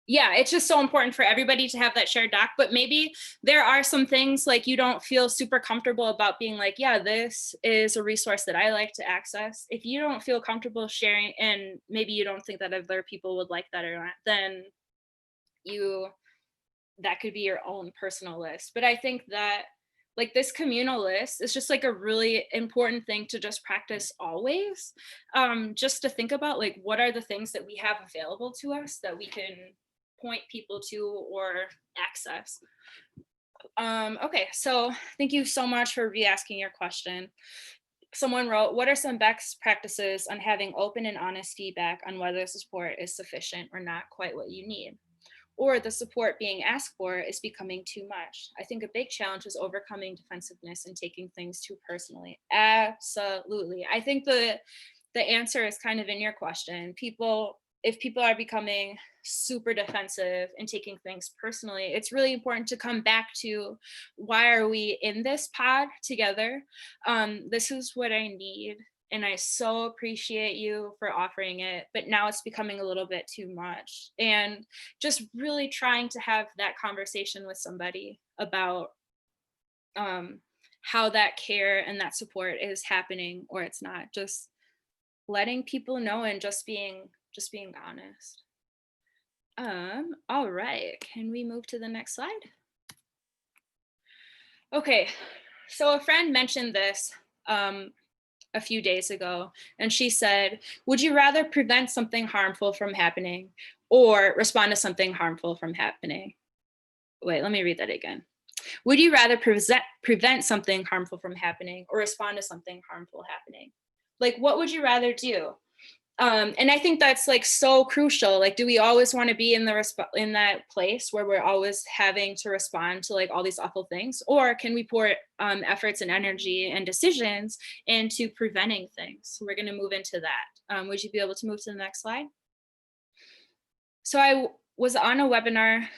Yeah, it's just so important for everybody to have that shared doc. But maybe there are some things like you don't feel super comfortable about being like, yeah, this is a resource that I like to access. If you don't feel comfortable sharing, and maybe you don't think that other people would like that or not, then that could be your own personal list. But I think that like this communal list is just like a really important thing to just practice always. Just to think about like, what are the things that we have available to us that we can point people to or access. Okay, so thank you so much for re-asking your question. someone wrote, what are some best practices on having open and honest feedback on whether the support is sufficient or not quite what you need? Or the support being asked for is becoming too much. I think a big challenge is overcoming defensiveness and taking things too personally. Absolutely. I think the answer is kind of in your question. If people are becoming super defensive and taking things personally, it's really important to come back to, why are we in this pod together? This is what I need. And I so appreciate you for offering it, but now it's becoming a little bit too much. And just really trying to have that conversation with somebody about how that care and that support is happening or it's not. Just letting people know and just being honest. All right, can we move to the next slide? Okay, so a friend mentioned this a few days ago, and she said, would you rather prevent something harmful from happening or respond to something harmful from happening? Wait, let me read that again. Would you rather prevent something harmful from happening or respond to something harmful happening? Like, what would you rather do? And I think that's like so crucial. Like, do we always want to be in that place where we're always having to respond to like all these awful things, or can we pour efforts and energy and decisions into preventing things? So we're going to move into that. Would you be able to move to the next slide? So I was on a webinar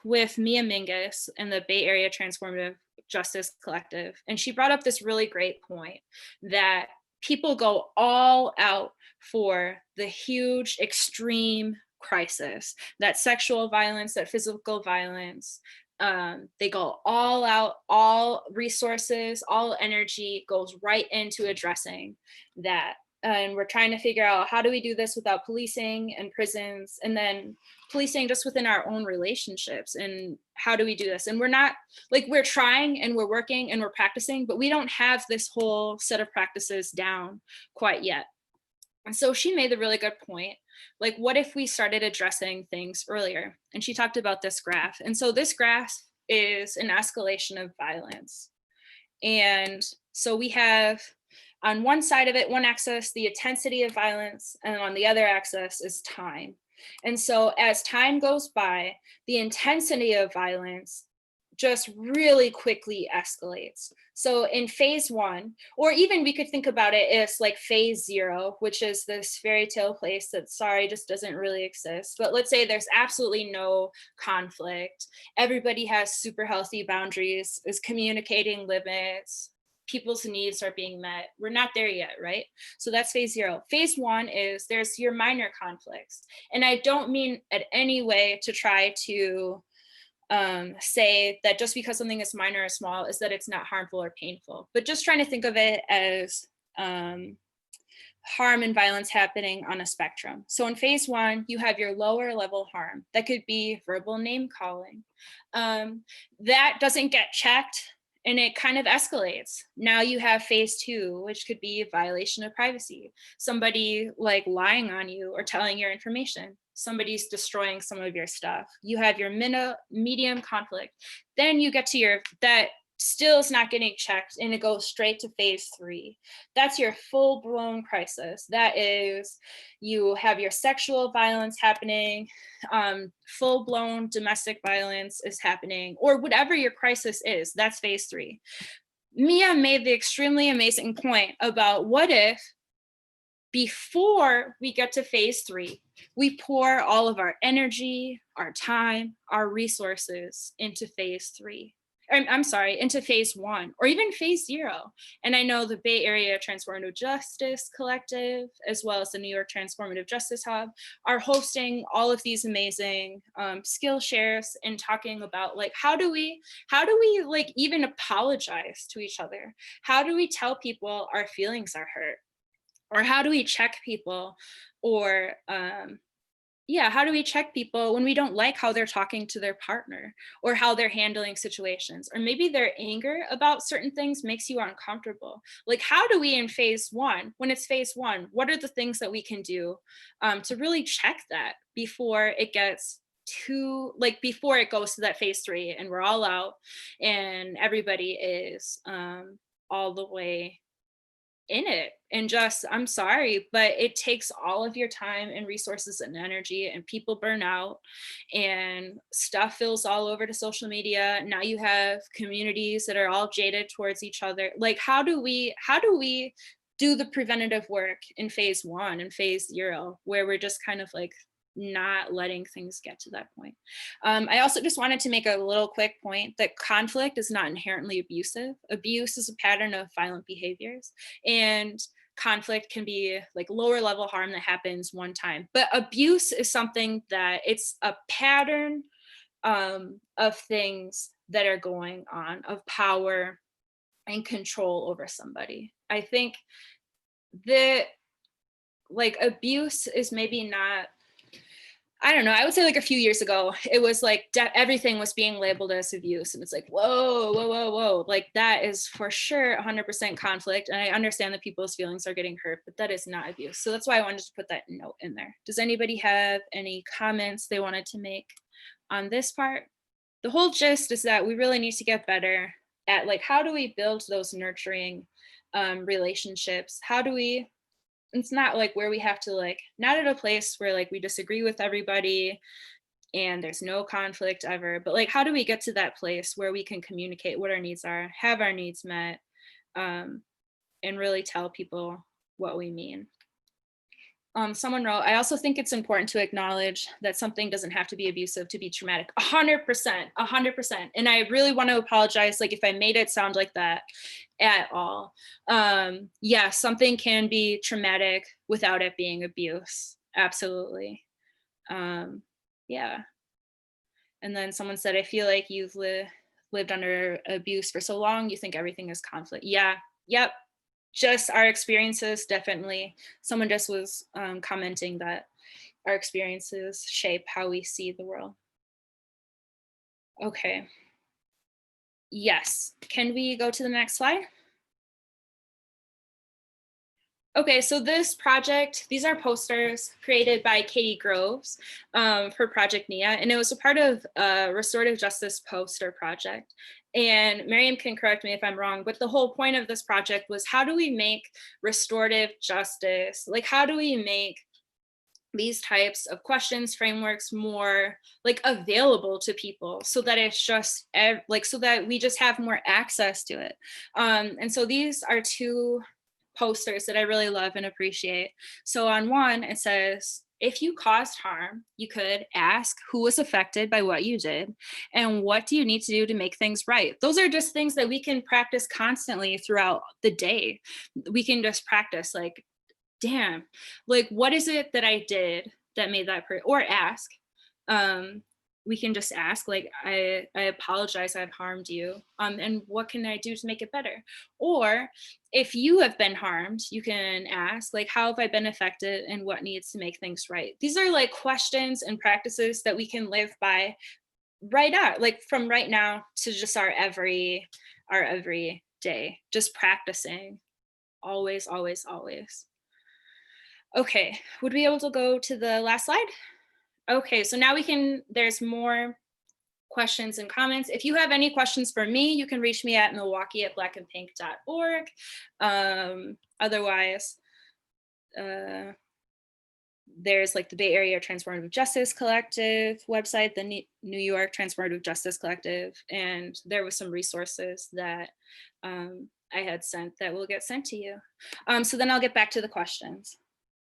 with Mia Mingus and the Bay Area Transformative Justice Collective, and she brought up this really great point that people go all out for the huge extreme crisis, that sexual violence, that physical violence. They go all out, all resources, all energy goes right into addressing that. And we're trying to figure out, how do we do this without policing and prisons, and then policing just within our own relationships, and how do we do this? And we're not, like, we're trying and we're working and we're practicing, but we don't have this whole set of practices down quite yet. And so she made a really good point. Like, what if we started addressing things earlier? And she talked about this graph. And so this graph is an escalation of violence. And so we have, on one side of it, one axis, the intensity of violence, and on the other axis is time. And so as time goes by, the intensity of violence just really quickly escalates. So in phase one, or even we could think about it as like phase zero, which is this fairy tale place that, sorry, just doesn't really exist. But let's say there's absolutely no conflict. Everybody has super healthy boundaries, is communicating limits, people's needs are being met. We're not there yet, right? So that's phase zero. Phase one is there's your minor conflicts. And I don't mean at any way to try to say that just because something is minor or small is that it's not harmful or painful, but just trying to think of it as harm and violence happening on a spectrum. So in phase one, you have your lower level harm. That could be verbal name calling. That doesn't get checked and it kind of escalates. Now you have phase two, which could be a violation of privacy. Somebody like lying on you or telling your information. Somebody's destroying some of your stuff. You have your medium conflict. Then you get to that still is not getting checked and it goes straight to phase three. That's your full blown crisis. That is, you have your sexual violence happening, full blown domestic violence is happening, or whatever your crisis is, that's phase three. Mia made the extremely amazing point about what if before we get to phase three, we pour all of our energy, our time, our resources into phase three. I'm sorry, into phase one, or even phase zero. And I know the Bay Area Transformative Justice Collective, as well as the New York Transformative Justice Hub, are hosting all of these amazing skill shares and talking about like, how do we like even apologize to each other? How do we tell people our feelings are hurt? Or how do we check people? Or how do we check people when we don't like how they're talking to their partner or how they're handling situations? Or maybe their anger about certain things makes you uncomfortable. Like, how do we in phase one, when it's phase one, what are the things that we can do to really check that before it gets before it goes to that phase three and we're all out and everybody is all the way in it and just, I'm sorry, but it takes all of your time and resources and energy, and people burn out and stuff fills all over to social media. Now you have communities that are all jaded towards each other. Like, how do we do the preventative work in phase 1 and phase 0, where we're just kind of like not letting things get to that point? I also just wanted to make a little quick point that conflict is not inherently abusive. Abuse is a pattern of violent behaviors, and conflict can be like lower level harm that happens one time. But abuse is something that it's a pattern of things that are going on, of power and control over somebody. I think that like abuse is maybe not, I don't know, I would say like a few years ago, it was like everything was being labeled as abuse. And it's like, whoa, whoa, whoa, whoa. Like that is for sure 100% conflict. And I understand that people's feelings are getting hurt, but that is not abuse. So that's why I wanted to put that note in there. Does anybody have any comments they wanted to make on this part? The whole gist is that we really need to get better at like, how do we build those nurturing relationships? How do we, it's not like where we have to like, not at a place where like we disagree with everybody and there's no conflict ever, but like, how do we get to that place where we can communicate what our needs are, have our needs met, and really tell people what we mean? Someone wrote, I also think it's important to acknowledge that something doesn't have to be abusive to be traumatic. 100%, 100%. And I really want to apologize, like if I made it sound like that at all. Yeah, something can be traumatic without it being abuse. Absolutely. Yeah. And then someone said, I feel like you've lived under abuse for so long, you think everything is conflict. Yeah, yep. Just our experiences, definitely. Someone just was commenting that our experiences shape how we see the world. Okay. Yes, can we go to the next slide? Okay, so this project, these are posters created by Katie Groves for Project NIA, and it was a part of a restorative justice poster project. And Miriam can correct me if I'm wrong, but the whole point of this project was, how do we make restorative justice, like how do we make these types of questions, frameworks more like available to people, so that it's just like, so that we just have more access to it. And so these are two posters that I really love and appreciate. So on one, it says, if you caused harm, you could ask who was affected by what you did and what do you need to do to make things right. Those are just things that we can practice constantly throughout the day. We can just practice like, damn, like what is it that I did that made that or ask. We can just ask, like, I apologize, I've harmed you, and what can I do to make it better? Or if you have been harmed, you can ask, like, how have I been affected and what needs to make things right? These are like questions and practices that we can live by right now, like from right now to just our every day, just practicing always, always, always. Okay, would we be able to go to the last slide? Okay, so now we can, there's more questions and comments. If you have any questions for me, you can reach me at milwaukee@blackandpink.org. Otherwise, there's like the Bay Area Transformative Justice Collective website, the New York Transformative Justice Collective, and there was some resources that I had sent that will get sent to you. So then I'll get back to the questions.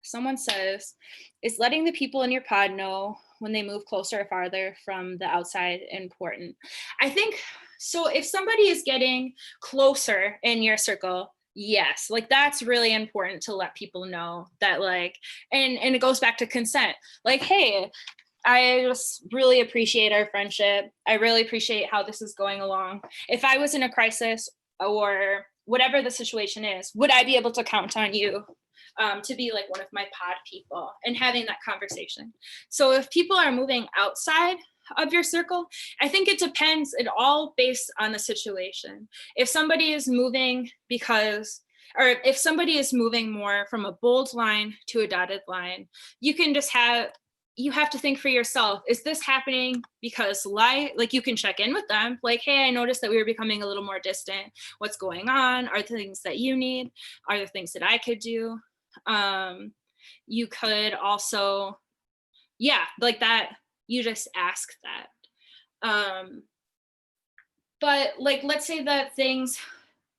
Someone says, is letting the people in your pod know when they move closer or farther from the outside important? I think, so if somebody is getting closer in your circle, yes, like that's really important to let people know that, like, and it goes back to consent. Like, hey, I just really appreciate our friendship. I really appreciate how this is going along. If I was in a crisis or whatever the situation is, would I be able to count on you to be like one of my pod people, and having that conversation? So if people are moving outside of your circle, I think it depends, it all based on the situation. If somebody is moving because, or if somebody is moving more from a bold line to a dotted line, you can just have, you have to think for yourself, is this happening because like you can check in with them, like, hey, I noticed that we were becoming a little more distant. What's going on? Are there things that you need? Are there things that I could do? You could also, yeah, like that, you just ask that. But like, let's say that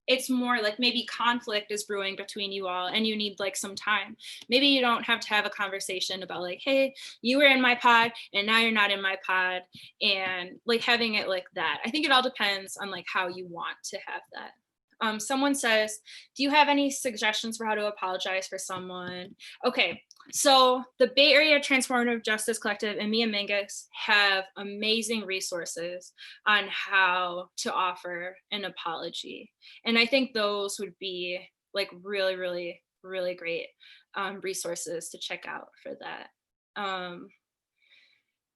it's more like maybe conflict is brewing between you all and you need like some time. Maybe you don't have to have a conversation about like, hey, you were in my pod and now you're not in my pod, and like having it like that. I think it all depends on like how you want to have that. Someone says, do you have any suggestions for how to apologize for someone? Okay, so the Bay Area Transformative Justice Collective and Mia Mingus have amazing resources on how to offer an apology. And I think those would be like really, really, really great resources to check out for that.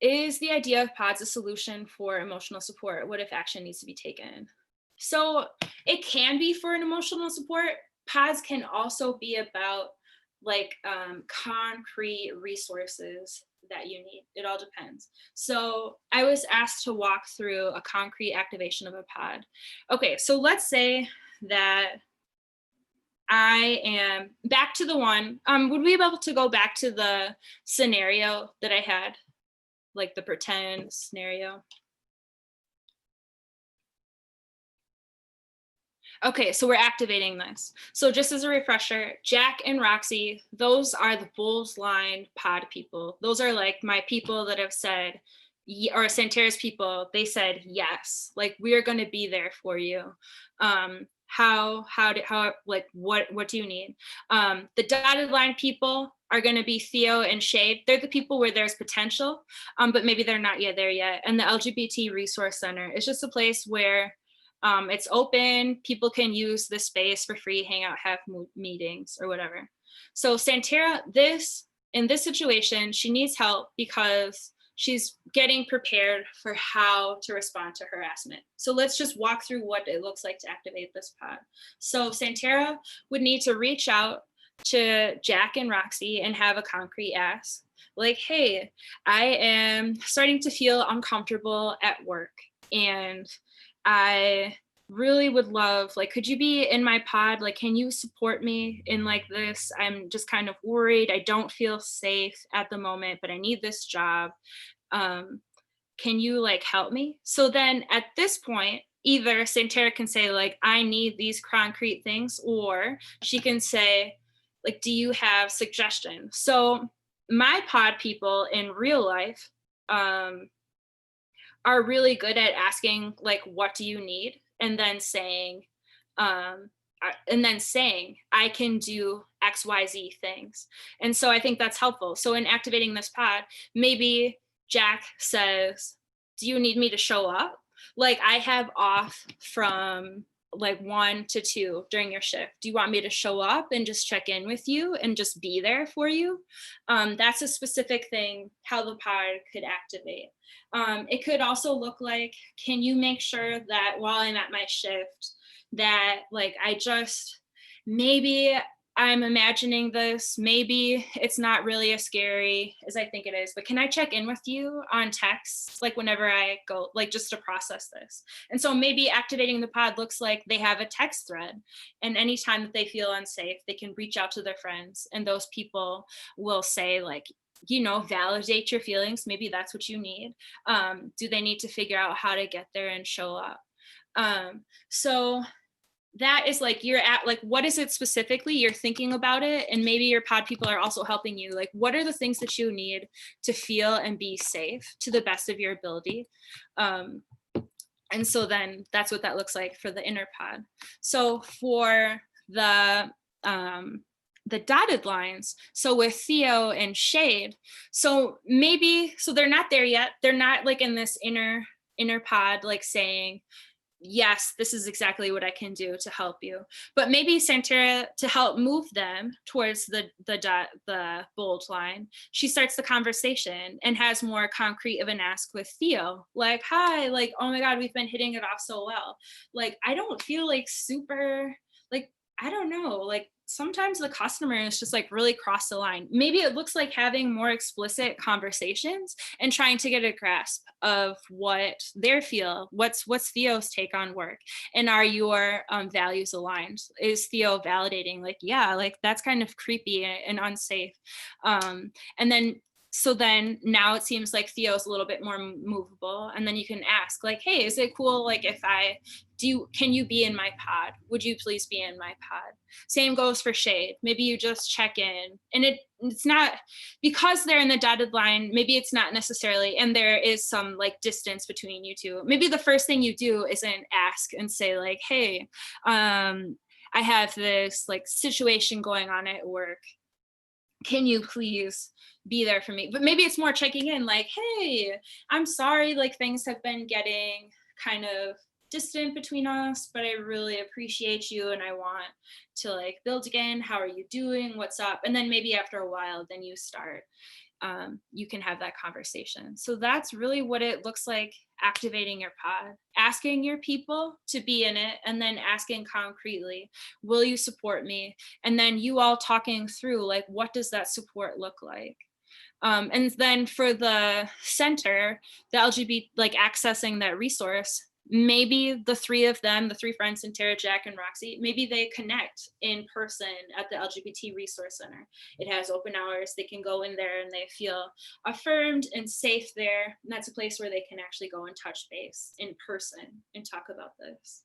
Is the idea of pods a solution for emotional support? What if action needs to be taken? So it can be for an emotional support. Pods can also be about like concrete resources that you need. It all depends. So I was asked to walk through a concrete activation of a pod. Okay, so let's say that I am back to the one. Would we be able to go back to the scenario that I had, like the pretend scenario? Okay, so we're activating this. So just as a refresher, Jack and Roxy, those are the Bulls Line pod people. Those are like my people that have said, or Santera's people, they said yes, like we are going to be there for you. What do you need? The dotted line people are going to be Theo and Shade. They're the people where there's potential, but maybe they're not yet there yet. And the LGBT Resource Center is just a place where it's open, people can use the space for free, hang out, have meetings or whatever. So Santera, in this situation, she needs help because she's getting prepared for how to respond to harassment. So let's just walk through what it looks like to activate this pod. So Santera would need to reach out to Jack and Roxy and have a concrete ask. Like, hey, I am starting to feel uncomfortable at work, and I really would love, like, could you be in my pod? Like, can you support me in like this? I'm just kind of worried. I don't feel safe at the moment, but I need this job. Can you like help me? So then at this point, either Santera can say like, I need these concrete things, or she can say like, do you have suggestions? So my pod people in real life, are really good at asking like, what do you need? And then saying, I can do XYZ things. And so I think that's helpful. So in activating this pod, maybe Jack says, do you need me to show up? Like, I have off from like 1 to 2 during your shift. Do you want me to show up and just check in with you and just be there for you? That's a specific thing how the pod could activate. It could also look like, can you make sure that while I'm at my shift that like maybe I'm imagining this, maybe it's not really as scary as I think it is, but can I check in with you on text, like whenever I go, like just to process this? And so maybe activating the pod looks like they have a text thread, and anytime that they feel unsafe, they can reach out to their friends, and those people will say like, validate your feelings. Maybe that's what you need. Do they need to figure out how to get there and show up? So that is like, you're at like, what is it specifically you're thinking about it? And maybe your pod people are also helping you. Like, what are the things that you need to feel and be safe to the best of your ability? And so then that's what that looks like for the inner pod. So for the dotted lines, so with Theo and Shade, so they're not there yet. They're not like in this inner pod, like saying, yes, this is exactly what I can do to help you. But maybe Santera, to help move them towards the bold line, she starts the conversation and has more concrete of an ask with Theo. Like, hi, like, oh my God, we've been hitting it off so well. Like, I don't feel like super, like, I don't know, like sometimes the customer is just like really cross the line. Maybe it looks like having more explicit conversations and trying to get a grasp of what they feel, what's Theo's take on work, and are your values aligned? Is Theo validating like, yeah, like that's kind of creepy and unsafe? And then so then now it seems like Theo's a little bit more movable, and then you can ask like, hey, is it cool like if I can you be in my pod? Would you please be in my pod? Same goes for shade. Maybe you just check in, and it's not, because they're in the dotted line, maybe it's not necessarily, and there is some like distance between you two. Maybe the first thing you do isn't ask and say like, hey, I have this like situation going on at work. Can you please be there for me? But maybe it's more checking in like, hey, I'm sorry, like things have been getting kind of distant between us, but I really appreciate you and I want to like build again. How are you doing? What's up? And then maybe after a while, then you start, you can have that conversation. So that's really what it looks like activating your pod, asking your people to be in it, and then asking concretely, will you support me? And then you all talking through like, what does that support look like? And then for the center, the LGBT, like accessing that resource, maybe the three of them, the three friends, Santera, Jack, and Roxy, maybe they connect in person at the LGBT Resource Center. It has open hours. They can go in there and they feel affirmed and safe there. And that's a place where they can actually go and touch base in person and talk about this.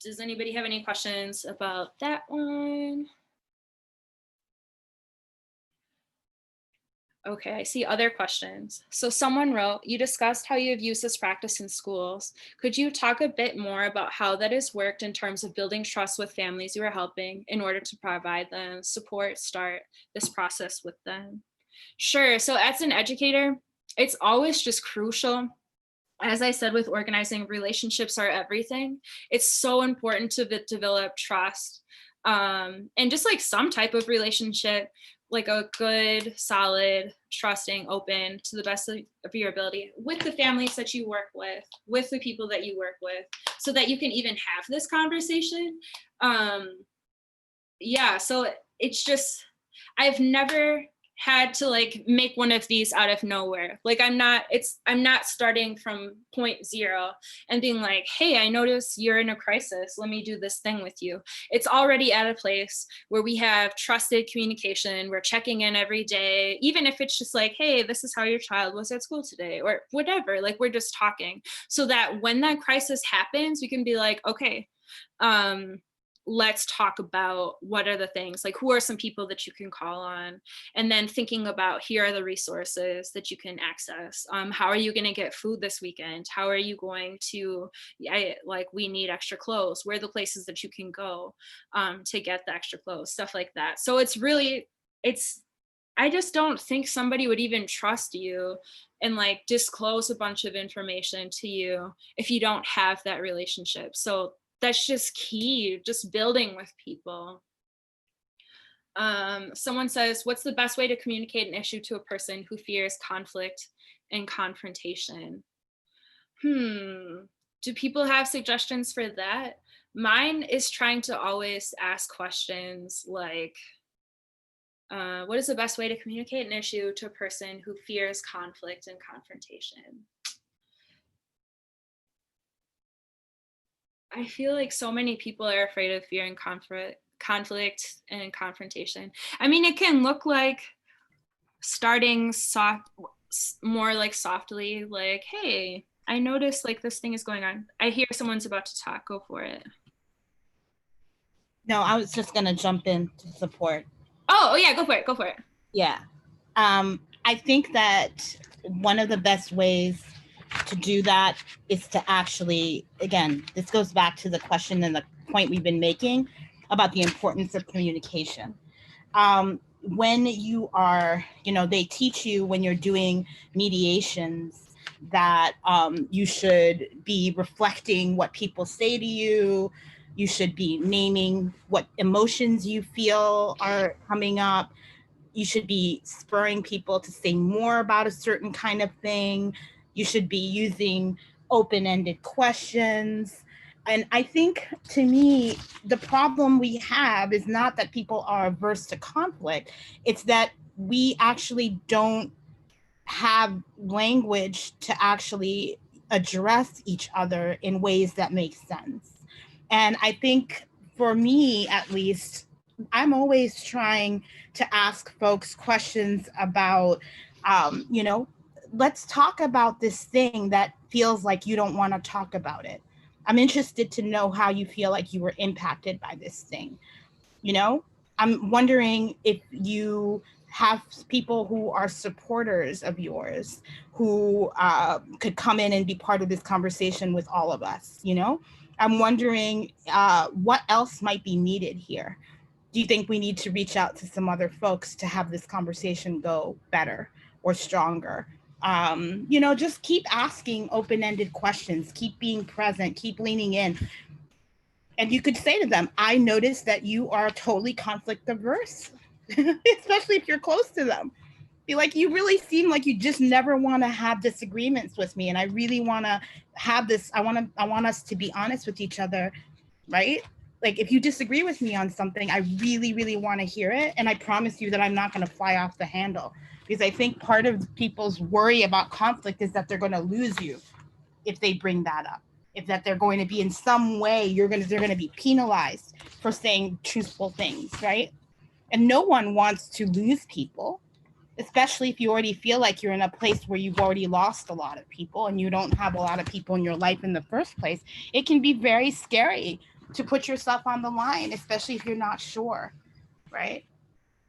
Does anybody have any questions about that one? Okay, I see other questions. So someone wrote, you discussed how you have used this practice in schools. Could you talk a bit more about how that has worked in terms of building trust with families you are helping in order to provide them support, start this process with them? Sure, so as an educator, it's always just crucial. As I said, with organizing, relationships are everything. It's so important to develop trust, and just like some type of relationship, like a good, solid, trusting, open to the best of your ability with the families that you work with the people that you work with, so that you can even have this conversation. Yeah, so it's just, I've never had to like make one of these out of nowhere. Like I'm not starting from point zero and being like, hey, I notice you're in a crisis, let me do this thing with you. It's already at a place where we have trusted communication. We're checking in every day, even if it's just like, hey, this is how your child was at school today or whatever. Like we're just talking, so that when that crisis happens, we can be like, okay, let's talk about what are the things, like who are some people that you can call on, and then thinking about, here are the resources that you can access. How are you going to get food this weekend? How are you going to, we need extra clothes. Where are the places that you can go to get the extra clothes, stuff like that. So it's really, I just don't think somebody would even trust you and like disclose a bunch of information to you if you don't have that relationship. So that's just key, just building with people. Someone says, what's the best way to communicate an issue to a person who fears conflict and confrontation? Do people have suggestions for that? Mine is trying to always ask questions like, what is the best way to communicate an issue to a person who fears conflict and confrontation? I feel like so many people are afraid of fearing conflict and confrontation. I mean, it can look like starting soft, more like softly, like, hey, I noticed like this thing is going on. I hear someone's about to talk, go for it. No, I was just gonna jump in to support. Oh yeah, go for it. Yeah. I think that one of the best ways to do that is to actually, again, this goes back to the question and the point we've been making about the importance of communication. When you are, they teach you when you're doing mediations that you should be reflecting what people say to you. You should be naming what emotions you feel are coming up. You should be spurring people to say more about a certain kind of thing. You should be using open-ended questions. And I think, to me, the problem we have is not that people are averse to conflict, it's that we actually don't have language to actually address each other in ways that make sense. And I think, for me at least, I'm always trying to ask folks questions about, you know, let's talk about this thing that feels like you don't want to talk about it. I'm interested to know how you feel like you were impacted by this thing. You know, I'm wondering if you have people who are supporters of yours who could come in and be part of this conversation with all of us. You know, I'm wondering what else might be needed here. Do you think we need to reach out to some other folks to have this conversation go better or stronger? You know, just keep asking open-ended questions, keep being present, keep leaning in. And you could say to them, I noticed that you are totally conflict averse, especially if you're close to them. Be like, you really seem like you just never want to have disagreements with me. And I really want to have this. I want us to be honest with each other, right? Like, if you disagree with me on something, I really, really want to hear it. And I promise you that I'm not going to fly off the handle, because I think part of people's worry about conflict is that they're going to lose you if they bring that up. If that they're going to be in some way, they're going to be penalized for saying truthful things, right? And no one wants to lose people, especially if you already feel like you're in a place where you've already lost a lot of people and you don't have a lot of people in your life in the first place. It can be very scary to put yourself on the line, especially if you're not sure, right?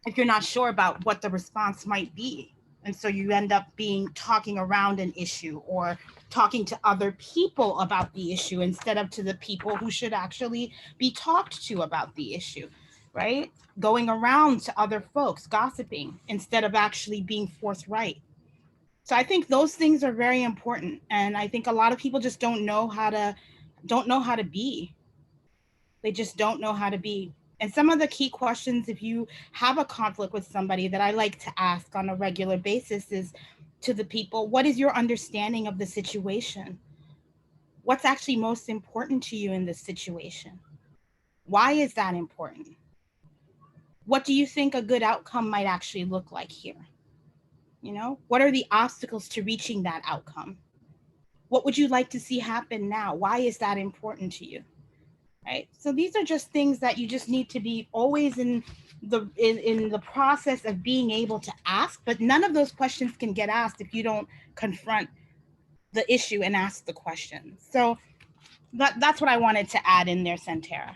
If you're not sure about what the response might be. And so you end up talking around an issue or talking to other people about the issue instead of to the people who should actually be talked to about the issue, right? Going around to other folks, gossiping instead of actually being forthright. So I think those things are very important. And I think a lot of people just don't know how to be. They just don't know how to be. And some of the key questions, if you have a conflict with somebody, that I like to ask on a regular basis is to the people, what is your understanding of the situation? What's actually most important to you in this situation? Why is that important? What do you think a good outcome might actually look like here? You know, what are the obstacles to reaching that outcome? What would you like to see happen now? Why is that important to you? Right? So these are just things that you just need to be always in the process of being able to ask, but none of those questions can get asked if you don't confront the issue and ask the question. So that's what I wanted to add in there, Santera.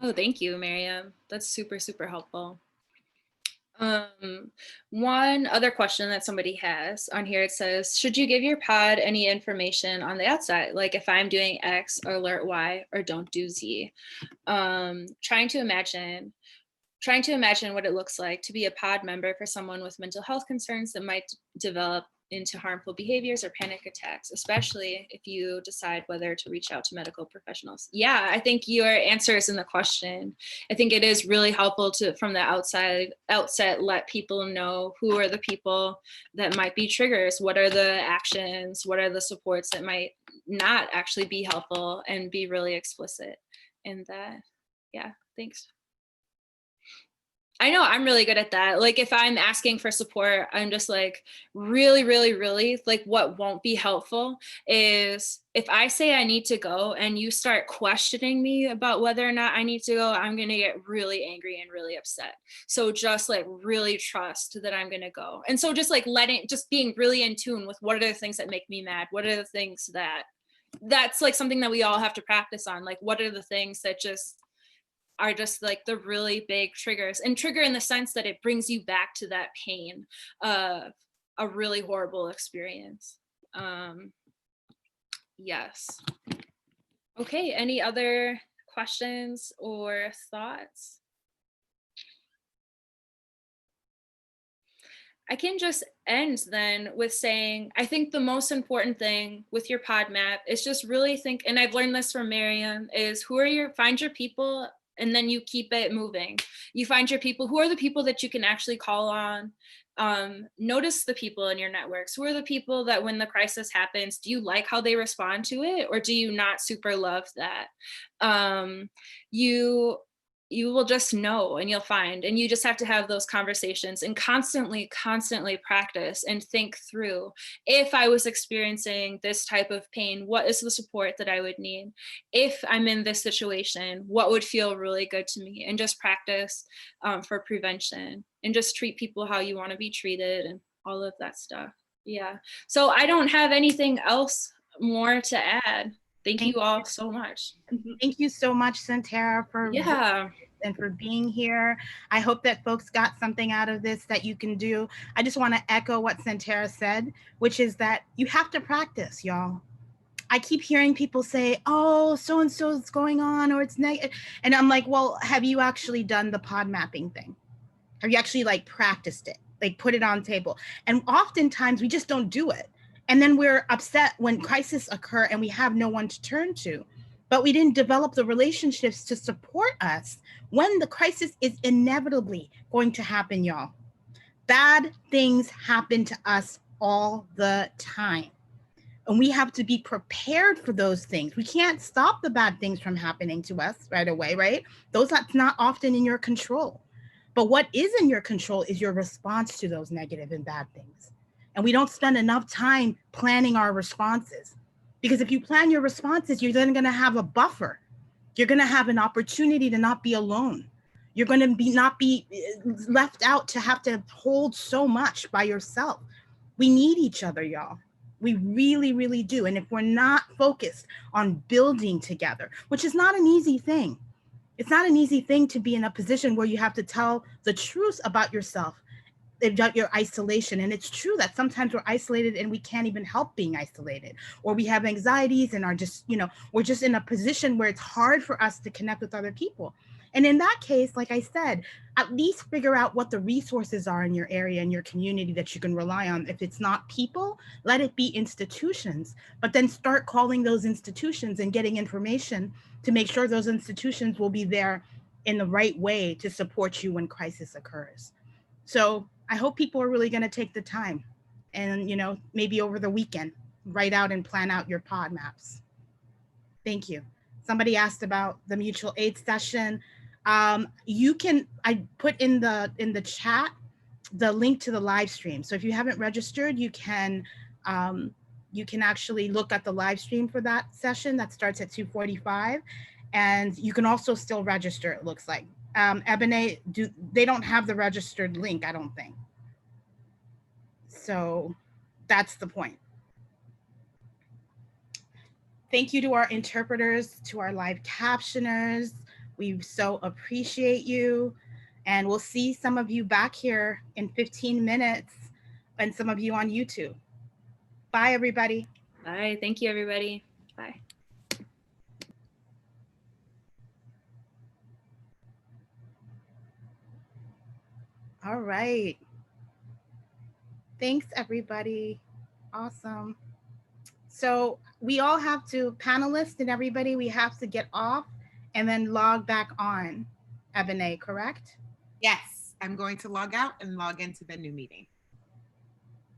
Oh, thank you, Miriam. That's super, super helpful. One other question that somebody has on here, it says, should you give your pod any information on the outside? Like if I'm doing X, alert Y, or don't do Z. Trying to imagine what it looks like to be a pod member for someone with mental health concerns that might develop into harmful behaviors or panic attacks, especially if you decide whether to reach out to medical professionals. Yeah, I think your answer is in the question. I think it is really helpful to, from the outset, let people know who are the people that might be triggers, what are the actions, what are the supports that might not actually be helpful, and be really explicit in that. Yeah, thanks. I know I'm really good at that. Like if I'm asking for support, I'm just like really, like what won't be helpful is if I say I need to go and you start questioning me about whether or not I need to go, I'm going to get really angry and really upset. So just like really trust that I'm going to go. And so just like just being really in tune with what are the things that make me mad? What are the things that's like something that we all have to practice on. Like what are the things that just are just like the really big triggers, and trigger in the sense that it brings you back to that pain of a really horrible experience. Yes. Okay, any other questions or thoughts? I can just end then with saying, I think the most important thing with your pod map is just really think, and I've learned this from Miriam, is find your people, and then you keep it moving. You find your people, who are the people that you can actually call on Notice the people in your networks. Who are the people that when the crisis happens, do you like how they respond to it, or do you not super love that? You will just know, and you'll find, and you just have to have those conversations and constantly practice and think through, if I was experiencing this type of pain, what is the support that I would need? If I'm in this situation, what would feel really good to me? And just practice for prevention, and just treat people how you want to be treated and all of that stuff. Yeah. So I don't have anything else more to add. Thank you all so much. Thank you so much, Santera, for and for being here. I hope that folks got something out of this that you can do. I just want to echo what Santera said, which is that you have to practice, y'all. I keep hearing people say, oh, so-and-so is going on, or it's negative. And I'm like, well, have you actually done the pod mapping thing? Have you actually like practiced it? Like put it on the table? And oftentimes we just don't do it. And then we're upset when crises occur and we have no one to turn to. But we didn't develop the relationships to support us when the crisis is inevitably going to happen, y'all. Bad things happen to us all the time. And we have to be prepared for those things. We can't stop the bad things from happening to us right away, right? That's not often in your control. But what is in your control is your response to those negative and bad things. And we don't spend enough time planning our responses. Because if you plan your responses, you're then going to have a buffer. You're going to have an opportunity to not be alone. You're going to not be left out to have to hold so much by yourself. We need each other, y'all. We really, really do. And if we're not focused on building together, which is not an easy thing. It's not an easy thing to be in a position where you have to tell the truth about yourself, about your isolation. And it's true that sometimes we're isolated and we can't even help being isolated, or we have anxieties and are just, we're just in a position where it's hard for us to connect with other people. And in that case, like I said, at least figure out what the resources are in your area, in your community that you can rely on. If it's not people, let it be institutions, but then start calling those institutions and getting information to make sure those institutions will be there in the right way to support you when crisis occurs. So I hope people are really going to take the time and, maybe over the weekend, write out and plan out your pod maps. Thank you. Somebody asked about the mutual aid session. I put in the chat the link to the live stream. So if you haven't registered, you can actually look at the live stream for that session that starts at 2:45, and you can also still register, it looks like. Ebony, they don't have the registered link, I don't think. So that's the point. Thank you to our interpreters, to our live captioners. We so appreciate you. And we'll see some of you back here in 15 minutes and some of you on YouTube. Bye, everybody. Bye. Thank you, everybody. Bye. All right. Thanks, everybody. Awesome. So we all have to, panelists and everybody, we have to get off and then log back on. Ebony, correct? Yes, I'm going to log out and log into the new meeting.